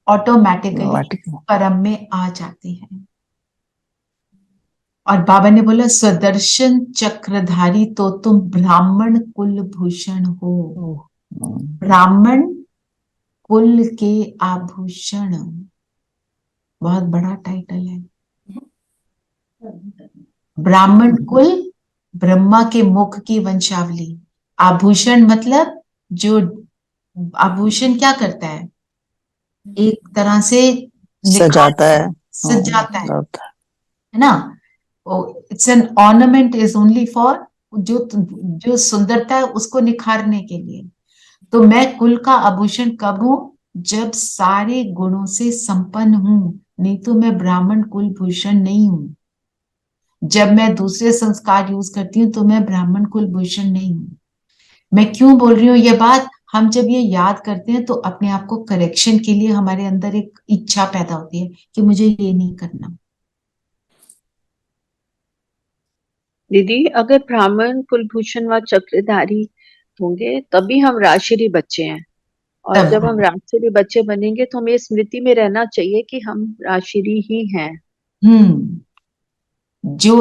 Speaker 3: ऑटोमेटिकली परम में आ जाते हैं। और बाबा ने बोला सुदर्शन चक्रधारी तो तुम ब्राह्मण कुल भूषण हो। ब्राह्मण कुल के आभूषण, बहुत बड़ा टाइटल है। ब्राह्मण कुल, ब्रह्मा के मुख की वंशावली। आभूषण मतलब जो आभूषण क्या करता है? एक तरह से
Speaker 6: सजाता है,
Speaker 3: सजाता है ना? It's an ornament, is only for जो सुंदरता है उसको निखारने के लिए। तो मैं कुल का आभूषण कब हूं? जब सारे गुणों से संपन्न हूं, नहीं तो मैं ब्राह्मण कुल भूषण नहीं हूं। जब मैं दूसरे संस्कार यूज करती हूँ तो मैं ब्राह्मण कुल भूषण नहीं हूं। मैं क्यों बोल रही हूँ ये बात? हम जब ये याद करते हैं तो अपने आप को करेक्शन के लिए हमारे अंदर एक इच्छा पैदा होती है कि मुझे ये नहीं करना।
Speaker 8: दीदी अगर ब्राह्मण कुलभूषण व चक्रधारी प्राप्त होंगे तभी हम राजश्री बच्चे हैं। और
Speaker 3: तब
Speaker 8: जब हम राजश्री बच्चे बनेंगे तो हमें स्मृति में रहना चाहिए कि हम राजश्री ही हैं।
Speaker 3: जो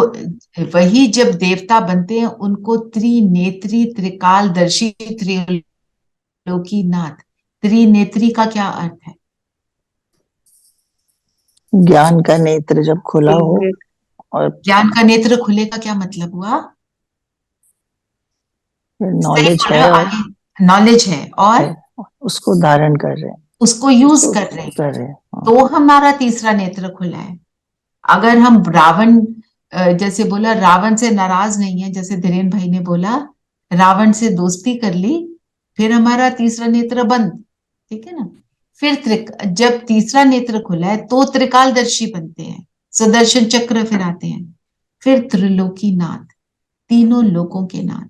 Speaker 3: वही जब देवता बनते हैं उनको त्रिनेत्री त्रिकालदर्शी त्रिलोकीनाथ। त्रिनेत्री का क्या अर्थ है?
Speaker 6: ज्ञान का नेत्र जब खुला हो और
Speaker 3: ज्ञान का नेत्र खुले का क्या मतलब हुआ?
Speaker 6: नॉलेज है और
Speaker 3: नॉलेज है और
Speaker 6: उसको धारण कर रहे हैं,
Speaker 3: उसको यूज कर रहे हैं, तो हमारा तीसरा नेत्र खुला है। अगर हम रावण, जैसे बोला रावण से नाराज नहीं है, जैसे धीरेन भाई ने बोला रावण से दोस्ती कर ली, फिर हमारा तीसरा नेत्र बंद, ठीक है ना। फिर जब तीसरा नेत्र खुला है तो त्रिकालदर्शी बनते हैं, सुदर्शन चक्र फिर आते हैं, फिर त्रिलोकीनाथ, तीनों लोकों के नाथ।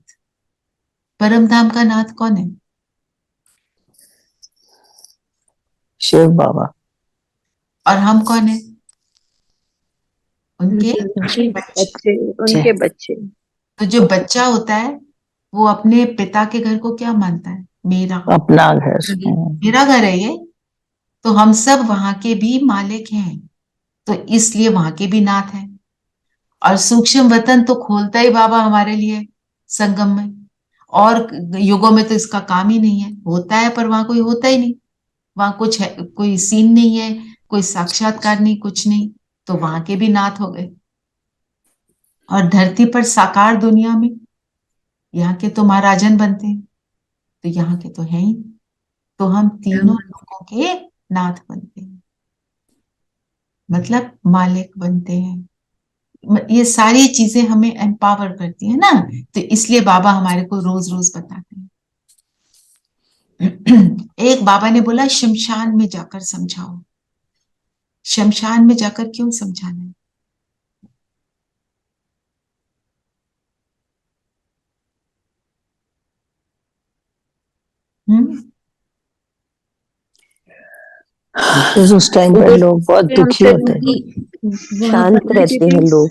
Speaker 3: परम धाम का नाथ कौन है?
Speaker 6: शिव बाबा।
Speaker 3: और हम कौन है? उनके
Speaker 8: बच्चे, उनके बच्चे।
Speaker 3: तो जो बच्चा होता है वो अपने पिता के घर को क्या मानता है? मेरा
Speaker 6: अपना घर,
Speaker 3: मेरा घर है ये, तो हम सब वहां के भी मालिक हैं, तो इसलिए वहां के भी नाथ हैं। और सूक्ष्म वतन तो खोलता ही बाबा हमारे लिए संगम में, और युगों में तो इसका काम ही नहीं है, होता है पर वहां कोई होता ही नहीं, वहां कुछ है, कोई सीन नहीं है, कोई साक्षात्कार नहीं, कुछ नहीं, तो वहां के भी नाथ हो गए। और धरती पर साकार दुनिया में यहाँ के तो महाराजन बनते हैं, तो यहाँ के तो हैं ही, तो हम तीनों लोगों के नाथ बनते हैं, मतलब मालिक बनते हैं। ये सारी चीजें हमें एम्पावर करती है ना, तो इसलिए बाबा हमारे को रोज रोज बताते हैं। एक बाबा ने बोला शमशान में जाकर समझाओ। शमशान में जाकर क्यों समझाना है?
Speaker 6: उस टाइम पर लोग बहुत दुखी होते हैं,
Speaker 9: शांत रहते हैं लोग,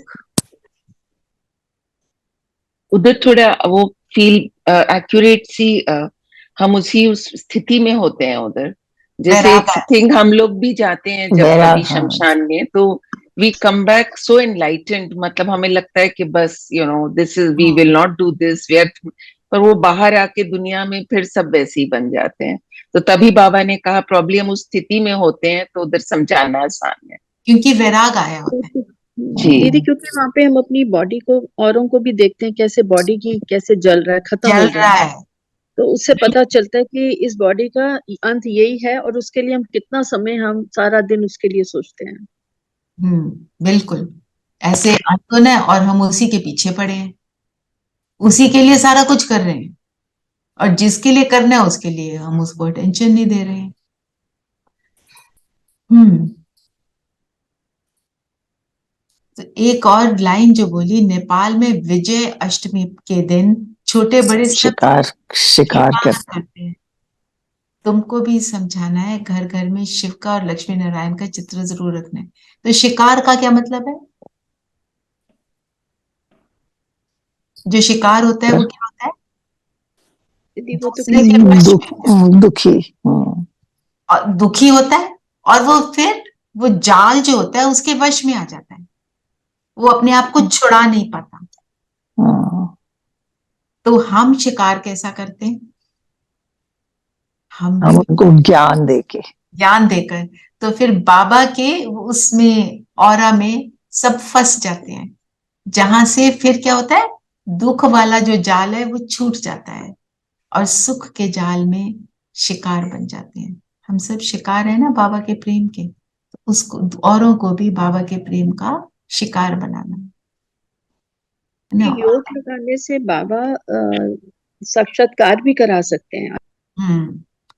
Speaker 4: उधर थोड़ा वो फील एक्यूरेट सी हम उस स्थिति में होते हैं उधर। जैसे थिंग हम लोग भी जाते हैं जब कभी शमशान में, तो we come back so enlightened, मतलब हमें लगता है कि बस this is, we will not do this, पर वो बाहर आके दुनिया में फिर सब वैसे ही बन जाते हैं। तो तभी बाबा ने कहा प्रॉब्लम उस स्थिति में होते हैं तो उधर समझाना आसान है,
Speaker 3: क्योंकि वैराग आया होता है।
Speaker 8: दीदी, क्योंकि वहाँ पे हम अपनी बॉडी को, औरों को भी देखते हैं कैसे बॉडी की कैसे जल रहा है, खत्म हो रहा है, तो उससे पता चलता है कि इस बॉडी का अंत यही है, और उसके लिए हम कितना समय, हम सारा दिन उसके लिए सोचते हैं।
Speaker 3: बिल्कुल ऐसे अंतुन है, और हम उसी के पीछे पड़े हैं, उसी के लिए सारा कुछ कर रहे हैं, और जिसके लिए करना है उसके लिए हम उसको टेंशन नहीं दे रहे हैं। तो एक और लाइन जो बोली, नेपाल में विजय अष्टमी के दिन छोटे बड़े
Speaker 6: शिकार
Speaker 3: करते हैं। तुमको भी समझाना है, घर घर में शिव का और लक्ष्मी नारायण का चित्र जरूर रखना है। तो शिकार का क्या मतलब है? जो शिकार होता है वो क्या होता है?
Speaker 6: दुखी,
Speaker 3: और दुखी होता है, और वो फिर वो जाल जो होता है उसके वश में आ जाता है, वो अपने आप को छुड़ा नहीं पाता। तो हम शिकार कैसा करते हैं? हम
Speaker 6: उनको ज्ञान देकर,
Speaker 3: तो फिर बाबा के उसमें ऑरा में सब फंस जाते हैं, जहां से फिर क्या होता है, दुख वाला जो जाल है वो छूट जाता है, और सुख के जाल में शिकार बन जाते हैं। हम सब शिकार है ना बाबा के प्रेम के, तो उसको औरों को भी बाबा के प्रेम का शिकार बनाना।
Speaker 8: योग लगाने से बाबा साक्षात्कार भी करा सकते हैं।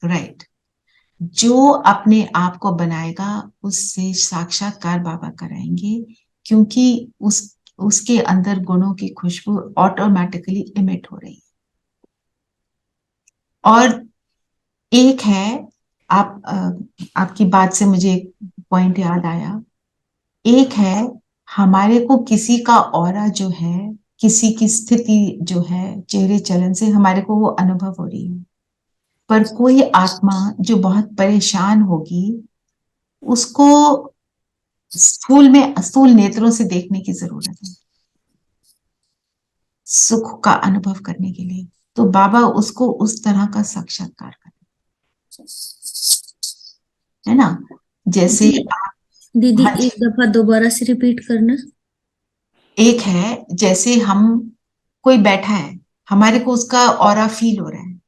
Speaker 3: राइट, जो अपने आप को बनाएगा उससे साक्षात्कार बाबा कराएंगे, क्योंकि उसके अंदर गुणों की खुशबू ऑटोमेटिकली इमिट हो रही है। और एक है, आपकी बात से मुझे एक पॉइंट याद आया, एक है हमारे को किसी का ऑरा जो है किसी की स्थिति जो है चेहरे चलन से हमारे को वो अनुभव हो रही है, पर कोई आत्मा जो बहुत परेशान होगी उसको स्थूल नेत्रों से देखने की जरूरत है सुख का अनुभव करने के लिए। तो बाबा उसको उस तरह का साक्षात्कार करें, है ना। जैसे
Speaker 10: दीदी
Speaker 3: हाँ,
Speaker 10: एक दफा दोबारा से रिपीट करना।
Speaker 3: एक है जैसे हम कोई बैठा है, हमारे को उसका ऑरा फील हो रहा है,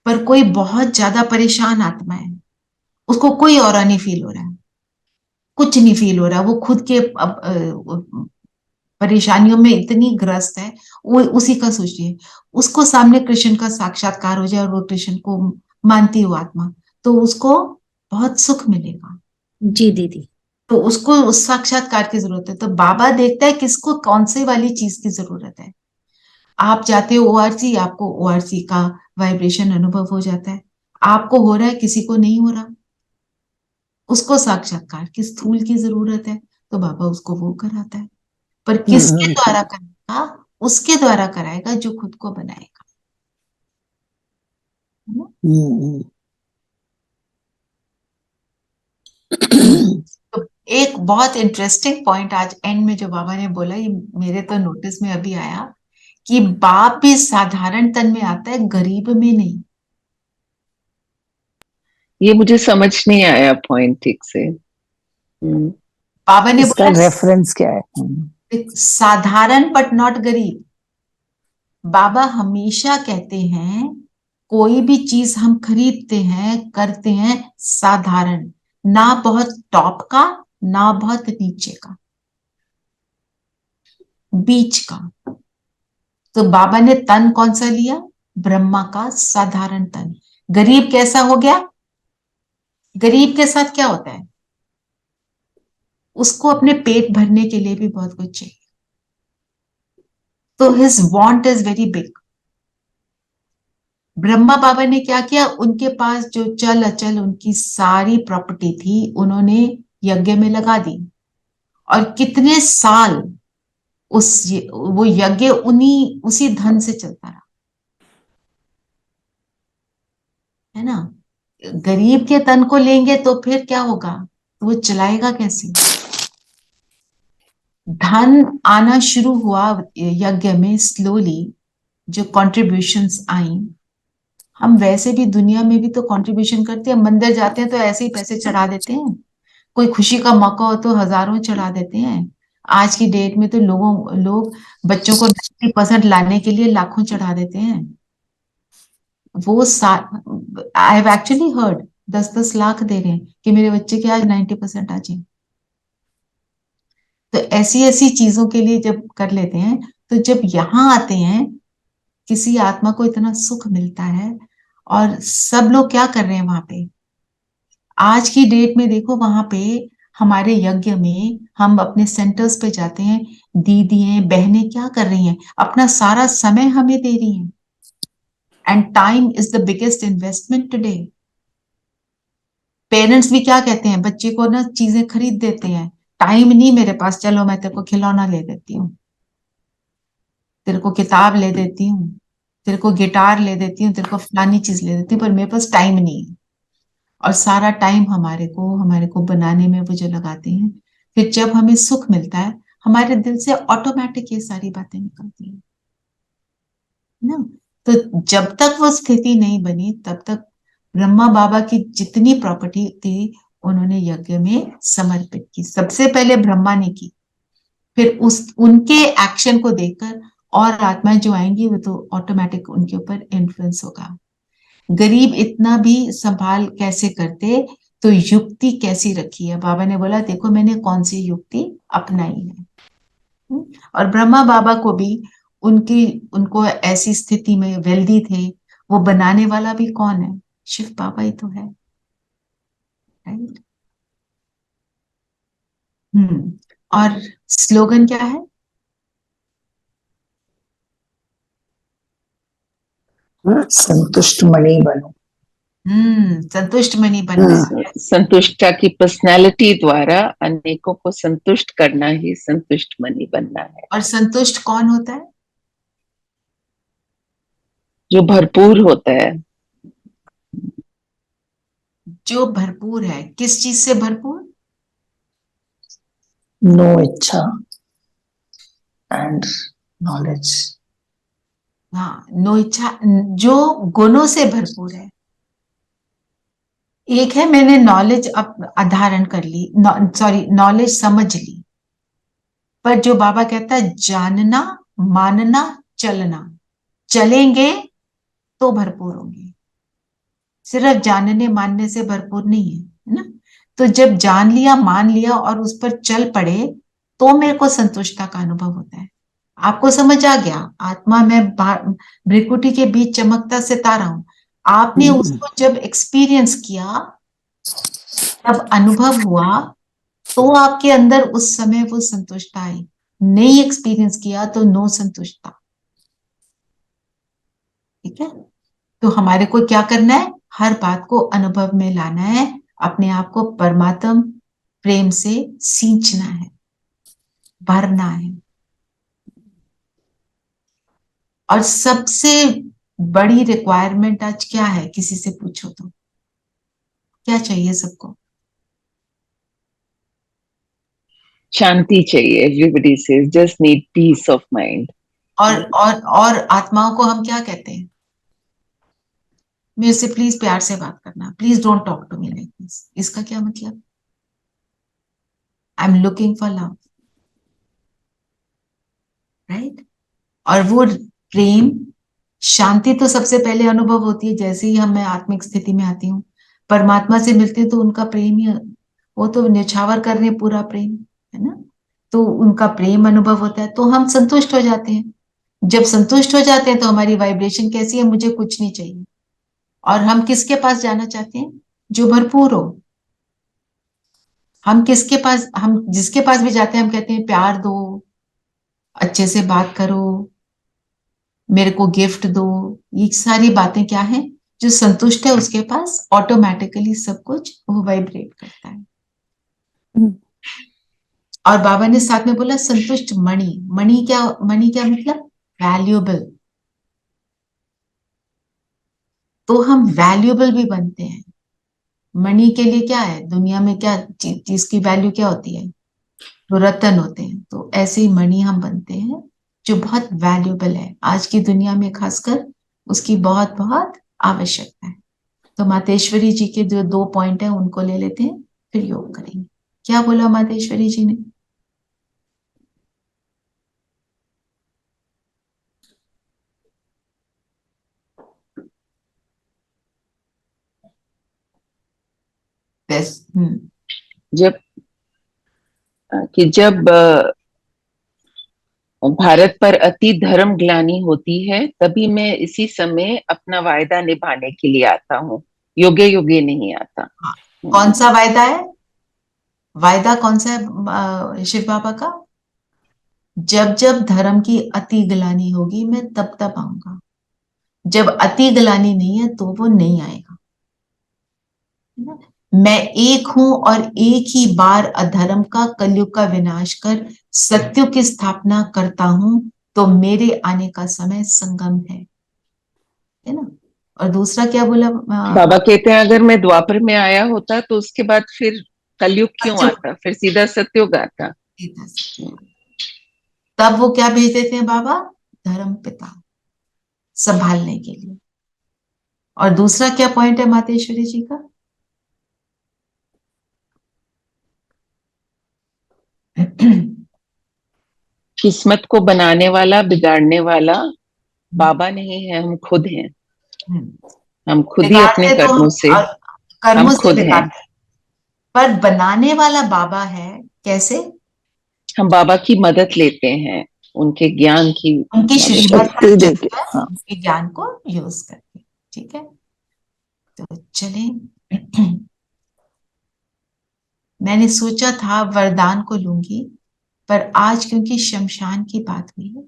Speaker 3: पर कोई बहुत ज्यादा परेशान आत्मा है, उसको कोई ऑरा नहीं फील हो रहा है, कुछ नहीं फील हो रहा, वो खुद के परेशानियों में इतनी ग्रस्त है, वो उसी का सोचिए, उसको सामने कृष्ण का साक्षात्कार हो जाए और वो कृष्ण को मानती हो आत्मा, तो उसको बहुत सुख मिलेगा।
Speaker 10: जी दीदी।
Speaker 3: तो उसको उस साक्षात्कार की जरूरत है। तो बाबा देखता है किसको कौन से वाली चीज की जरूरत है। आप जाते हो ओआरसी, आपको ओआरसी का वाइब्रेशन अनुभव हो जाता है, आपको हो रहा है, किसी को नहीं हो रहा, उसको साक्षात्कार किस स्थूल की जरूरत है, तो बाबा उसको वो कराता है। पर किसके द्वारा कराएगा? उसके द्वारा कराएगा जो खुद को बनाएगा, है ना? तो एक बहुत इंटरेस्टिंग पॉइंट आज एंड में जो बाबा ने बोला, ये मेरे तो नोटिस में अभी आया कि बाप भी साधारण तन में आता है, गरीब में नहीं।
Speaker 4: ये मुझे समझ नहीं आया पॉइंट ठीक से।
Speaker 3: बाबा ने
Speaker 6: इसका
Speaker 3: बोला
Speaker 6: रेफरेंस क्या है?
Speaker 3: साधारण बट नॉट गरीब। बाबा हमेशा कहते हैं कोई भी चीज हम खरीदते हैं करते हैं साधारण, ना बहुत टॉप का ना बहुत नीचे का, बीच का। तो बाबा ने तन कौन सा लिया? ब्रह्मा का साधारण तन। गरीब कैसा हो गया? गरीब के साथ क्या होता है? उसको अपने पेट भरने के लिए भी बहुत कुछ चाहिए, तो his want is very big. Brahma Baba ने क्या किया? उनके पास जो चल अचल उनकी सारी प्रॉपर्टी थी, उन्होंने यज्ञ में लगा दी, और कितने साल वो यज्ञ उसी धन से चलता रहा, है ना। गरीब के तन को लेंगे तो फिर क्या होगा? वो चलाएगा कैसे? धन आना शुरू हुआ यज्ञ में स्लोली, जो कंट्रीब्यूशंस आई। हम वैसे भी दुनिया में भी तो कंट्रीब्यूशन करते हैं, मंदिर जाते हैं तो ऐसे ही पैसे चढ़ा देते हैं, कोई खुशी का मौका हो तो हजारों चढ़ा देते हैं। आज की डेट में तो लोग बच्चों को 90% लाने के लिए लाखों चढ़ा देते हैं। वो I have actually heard 10-10 lakh दे रहे हैं कि मेरे बच्चे के आज 90% आ जाए। तो ऐसी ऐसी चीजों के लिए जब कर लेते हैं, तो जब यहाँ आते हैं किसी आत्मा को इतना सुख मिलता है, और सब लोग क्या कर रहे हैं वहां पे? आज की डेट में देखो, वहां पे हमारे यज्ञ में हम अपने सेंटर्स पे जाते हैं, दीदियां बहनें क्या कर रही हैं? अपना सारा समय हमें दे रही हैं। And time is the biggest investment today. Parents भी क्या कहते हैं? बच्चे को ना चीजें खरीद देते हैं, टाइम नहीं मेरे पास, चलो मैं तेरे को खिलौना ले देती हूँ, तेरे को किताब ले देती हूँ, तेरे को गिटार ले देती हूँ, तेरे को फलानी चीज ले देती हूँ, पर मेरे पास टाइम नहीं है। और सारा टाइम हमारे को बनाने में वो जो लगाते हैं, फिर जब हमें सुख मिलता है हमारे दिल से ऑटोमेटिक ये सारी बातें निकलती हैं ना। तो जब तक वो स्थिति नहीं बनी तब तक ब्रह्मा बाबा की जितनी प्रॉपर्टी थी उन्होंने यज्ञ में समर्पित की। सबसे पहले ब्रह्मा ने की, फिर उनके एक्शन को देखकर और आत्माएं जो आएंगी वो तो ऑटोमेटिक उनके ऊपर इन्फ्लुएंस होगा। गरीब इतना भी संभाल कैसे करते, तो युक्ति कैसी रखी है? बाबा ने बोला देखो मैंने कौन सी युक्ति अपनाई है। और ब्रह्मा बाबा को भी उनको ऐसी स्थिति में वेल्दी थे, वो बनाने वाला भी कौन है? शिव बाबा ही तो है, राइट। और स्लोगन क्या है?
Speaker 6: संतुष्ट मणि बनो।
Speaker 3: संतुष्ट मणि बनना है।
Speaker 4: संतुष्टा की पर्सनालिटी द्वारा अनेकों को संतुष्ट करना ही संतुष्ट मणि बनना है।
Speaker 3: और संतुष्ट कौन होता है?
Speaker 4: जो भरपूर होता है।
Speaker 3: जो भरपूर है, किस चीज से भरपूर?
Speaker 6: नो इच्छा एंड नॉलेज।
Speaker 3: हाँ, नो इच्छा, जो गुणों से भरपूर है। एक है मैंने नॉलेज धारण कर ली, सॉरी नॉलेज समझ ली, पर जो बाबा कहता है जानना, मानना, चलना, चलेंगे तो भरपूर होंगे। सिर्फ जानने मानने से भरपूर नहीं है ना। तो जब जान लिया, मान लिया और उस पर चल पड़े तो मेरे को संतुष्टता का अनुभव होता है। आपको समझ आ गया, आत्मा में भ्रिकुटी के बीच चमकता सितारा हूं। आपने उसको जब एक्सपीरियंस किया, तब अनुभव हुआ, तो आपके अंदर उस समय वो संतुष्टता आई। नहीं एक्सपीरियंस किया तो नो संतुष्टता। ठीक है, तो हमारे को क्या करना है? हर बात को अनुभव में लाना है, अपने आप को परमात्म प्रेम से सींचना है, भरना है। और सबसे बड़ी रिक्वायरमेंट आज क्या है, किसी से पूछो तो क्या चाहिए सबको?
Speaker 4: शांति चाहिए। Everybody says just need piece of mind.
Speaker 3: और आत्माओं को हम क्या कहते हैं? मेरे से प्लीज प्यार से बात करना, please don't talk to me like this. इसका क्या मतलब? I am looking for love, right? और वो प्रेम, शांति तो सबसे पहले अनुभव होती है जैसे ही हम मैं आत्मिक स्थिति में आती हूँ, परमात्मा से मिलती हूँ, तो उनका प्रेम ही, वो तो न्यौछावर कर रहे हैं पूरा प्रेम, है ना। तो उनका प्रेम अनुभव होता है तो हम संतुष्ट हो जाते हैं। जब संतुष्ट हो जाते हैं तो हमारी वाइब्रेशन कैसी है? मुझे कुछ नहीं चाहिए। और हम किसके पास जाना चाहते हैं? जो भरपूर हो। हम किसके पास, हम जिसके पास भी जाते हैं हम कहते हैं प्यार दो, अच्छे से बात करो, मेरे को गिफ्ट दो। ये सारी बातें क्या है? जो संतुष्ट है उसके पास ऑटोमेटिकली सब कुछ वो वाइब्रेट करता है। और बाबा ने साथ में बोला संतुष्ट मणि। मणि क्या, मणि क्या मतलब? वैल्यूएबल। तो हम वैल्यूएबल भी बनते हैं। मणि के लिए क्या है दुनिया में, क्या चीज की वैल्यू क्या होती है? तो रतन होते हैं। तो ऐसे ही मणि हम बनते हैं जो बहुत वैल्यूएबल है आज की दुनिया में, खासकर उसकी बहुत बहुत आवश्यकता है। तो मातेश्वरी जी के जो 2 पॉइंट है उनको ले लेते हैं, फिर योग करेंगे। क्या बोला मातेश्वरी जी ने?
Speaker 4: जब जब भारत पर अति धर्म ग्लानि होती है, तभी मैं इसी समय अपना वायदा निभाने के लिए आता हूँ। योगे योगे नहीं आता।
Speaker 3: कौन सा वायदा है? वायदा कौन सा है शिव बाबा का? जब जब धर्म की अति ग्लानि होगी मैं तब तब आऊंगा। जब अति ग्लानि नहीं है तो वो नहीं आएगा। मैं एक हूं और एक ही बार अधर्म का, कलयुग का विनाश कर सत्य की स्थापना करता हूं, तो मेरे आने का समय संगम है ना। और दूसरा क्या बोला?
Speaker 4: बाबा कहते हैं अगर मैं द्वापर में आया होता तो उसके बाद फिर कलयुग क्यों आता, फिर सीधा सतयुग आता।
Speaker 3: तब वो क्या भेज देते हैं बाबा? धर्म पिता संभालने के लिए। और दूसरा क्या पॉइंट है मातेश्वरी जी का?
Speaker 4: किस्मत को बनाने वाला, बिगाड़ने वाला बाबा नहीं है, हम खुद हैं। हम खुद ही अपने
Speaker 3: बिगाड़ते तो
Speaker 4: कर्मों से, हम
Speaker 3: कर्मों से
Speaker 4: खुद हैं।
Speaker 3: बिगाड़ते, पर बनाने वाला बाबा है। कैसे?
Speaker 4: हम बाबा की मदद लेते हैं, उनके ज्ञान की
Speaker 3: उनकी
Speaker 4: मदद
Speaker 3: श्रीमत
Speaker 4: लेते
Speaker 3: पर
Speaker 6: शक्ति देके।
Speaker 3: चलकर
Speaker 6: हाँ,
Speaker 3: उनके ज्ञान को यूज करके। ठीक है, तो चले। मैंने सोचा था वरदान को लूंगी, पर आज क्योंकि शमशान की बात हुई है,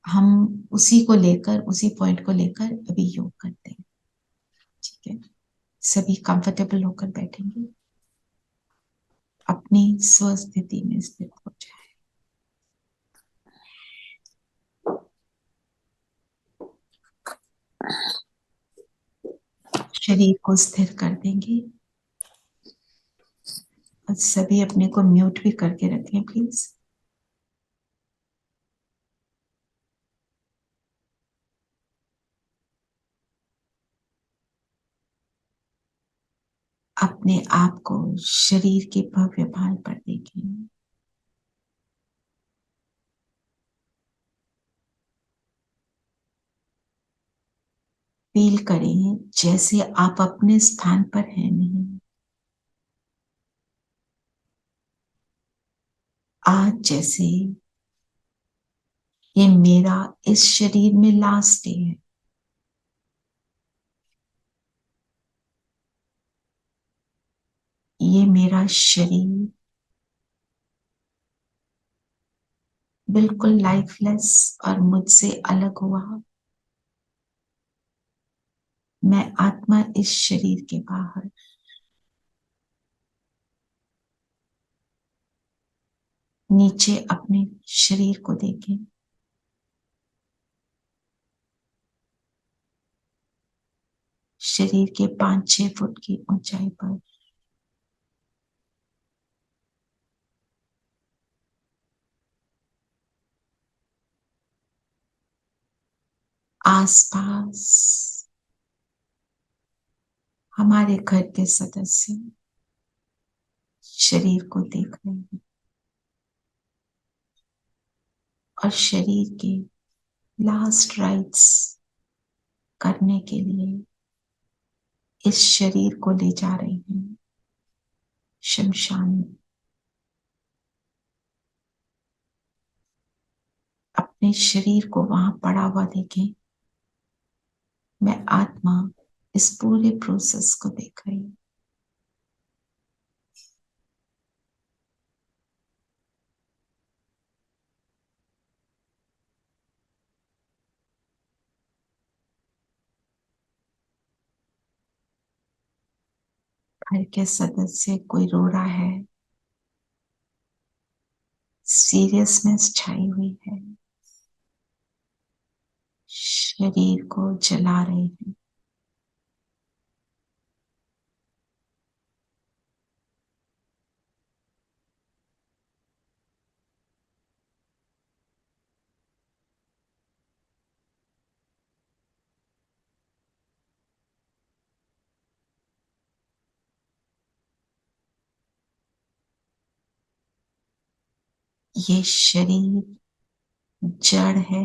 Speaker 3: हम उसी को लेकर, उसी पॉइंट को लेकर अभी योग करते हैं। ठीक है, सभी कंफर्टेबल होकर बैठेंगे, अपनी स्वस्थिति में स्थित हो जाए। शरीर को स्थिर कर देंगे और सभी अपने को म्यूट भी करके रखें प्लीज। अपने आप को शरीर के भव्य भान पर देखें। फील करें जैसे आप अपने स्थान पर हैं नहीं। आज जैसे ये मेरा इस शरीर में लास्ट डे है। ये मेरा शरीर बिल्कुल लाइफलेस और मुझसे अलग हुआ। मैं आत्मा इस शरीर के बाहर। नीचे अपने शरीर को देखें। शरीर के 5-6 फुट की ऊंचाई पर आसपास हमारे घर के सदस्य शरीर को देख रहे हैं और शरीर के लास्ट राइट्स करने के लिए इस शरीर को ले जा रहे हैं शमशान में। अपने शरीर को वहां पड़ा हुआ देखें। मैं आत्मा इस पूरे प्रोसेस को देख रही हूं। घर के सदस्य कोई रो रहा है। सीरियसनेस छाई हुई है। शरीर को जला रहे हैं। ये शरीर जड़ है।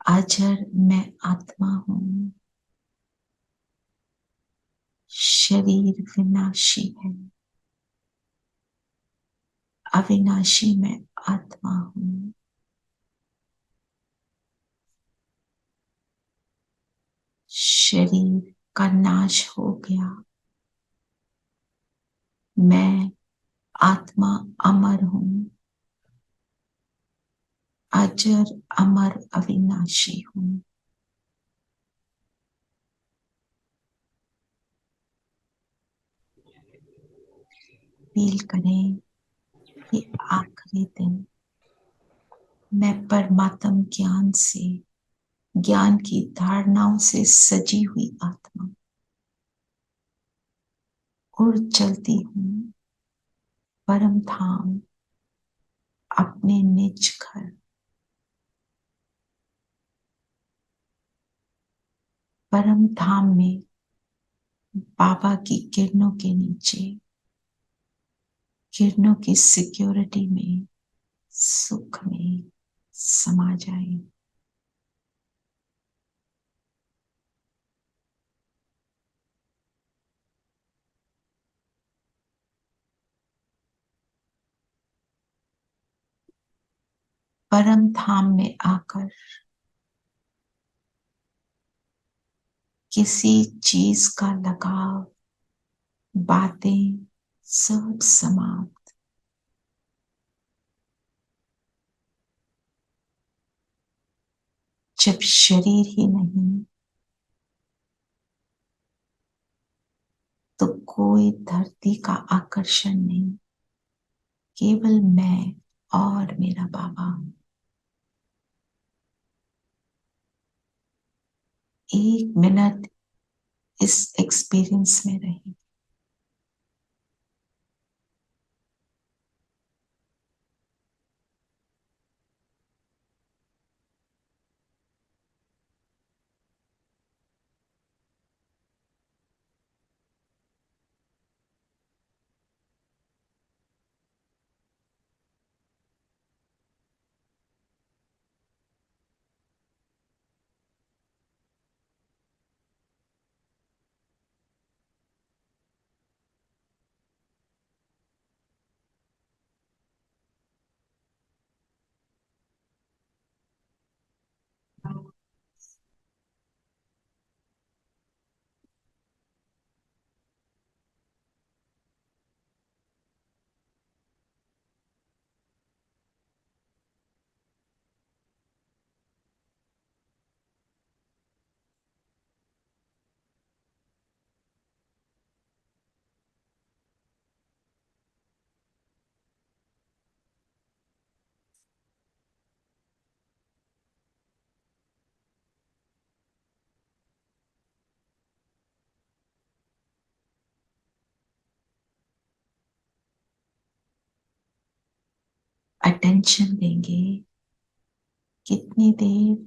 Speaker 3: अजर मैं आत्मा हूं। शरीर विनाशी है। अविनाशी मैं आत्मा हूं। शरीर का नाश हो गया। मैं आत्मा अमर हूं। अजर अमर अविनाशी हूं। फील करें कि आखिरी दिन मैं परमात्म ज्ञान से, ज्ञान की धारणाओं से सजी हुई आत्मा उड़ चलती हूं परम धाम, अपने निज घर। परम धाम में बाबा की किरणों के नीचे, किरणों की सिक्योरिटी में, सुख में समा जाए। परम धाम में आकर किसी चीज का लगाव, बातें सब समाप्त। जब शरीर ही नहीं तो कोई धरती का आकर्षण नहीं, केवल मैं और मेरा बाबा। 1 मिनट इस एक्सपीरियंस में रहें। अटेंशन देंगे। कितनी देर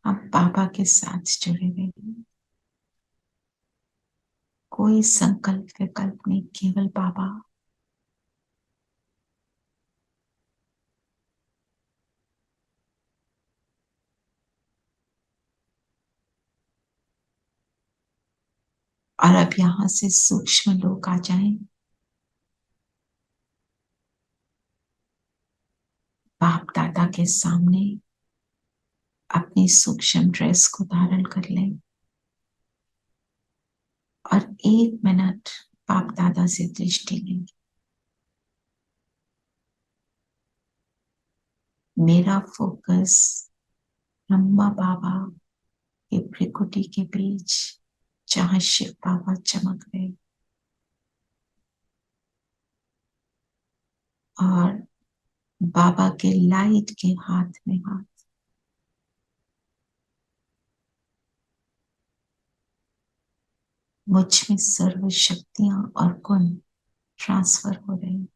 Speaker 3: आप बाबा के साथ जुड़े रहेंगे। कोई संकल्प विकल्प नहीं, केवल बाबा। और अब यहां से सूक्ष्म लोग आ जाएं। बाप दादा के सामने अपनी सूक्ष्म ड्रेस को धारण कर लें और 1 मिनट बाप दादा से दृष्टि लें। मेरा फोकस ब्रह्मा बाबा के भ्रिकुटी के बीच, जहां शिव बाबा चमक रहे, और बाबा के लाइट के हाथ में हाथ। मुझ में सर्व शक्तियां और गुण ट्रांसफर हो रहे हैं।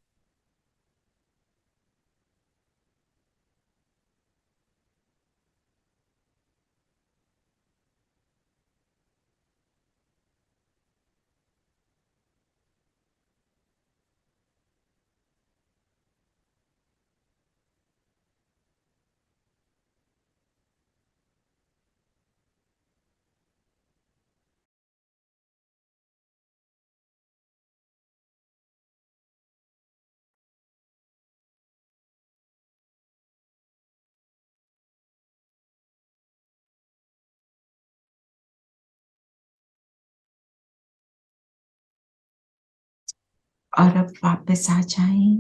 Speaker 3: और अब वापस आ जाएं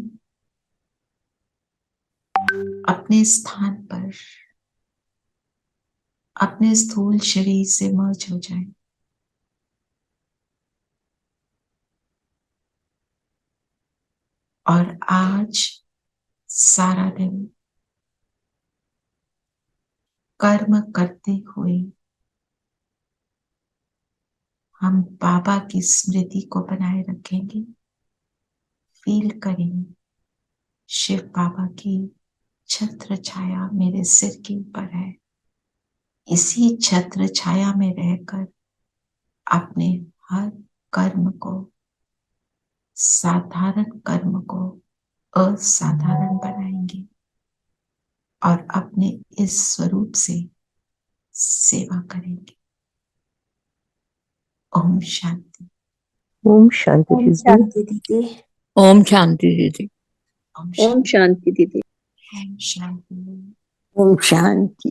Speaker 3: अपने स्थान पर। अपने स्थूल शरीर से मर्ज हो जाएं। और आज सारा दिन कर्म करते हुए हम बाबा की स्मृति को बनाए रखेंगे। फील करें शिव बाबा की छत्र छाया मेरे सिर के ऊपर है। इसी छत्र छाया में रहकर अपने हर कर्म को, साधारण कर्म को असाधारण बनाएंगे और अपने इस स्वरूप से सेवा करेंगे। ओम शांति।
Speaker 9: ओम शांति दीदी।
Speaker 11: ओम शांति दीदी।
Speaker 8: ओम शांति दीदी।
Speaker 3: ओम शांति।
Speaker 9: ओम शांति।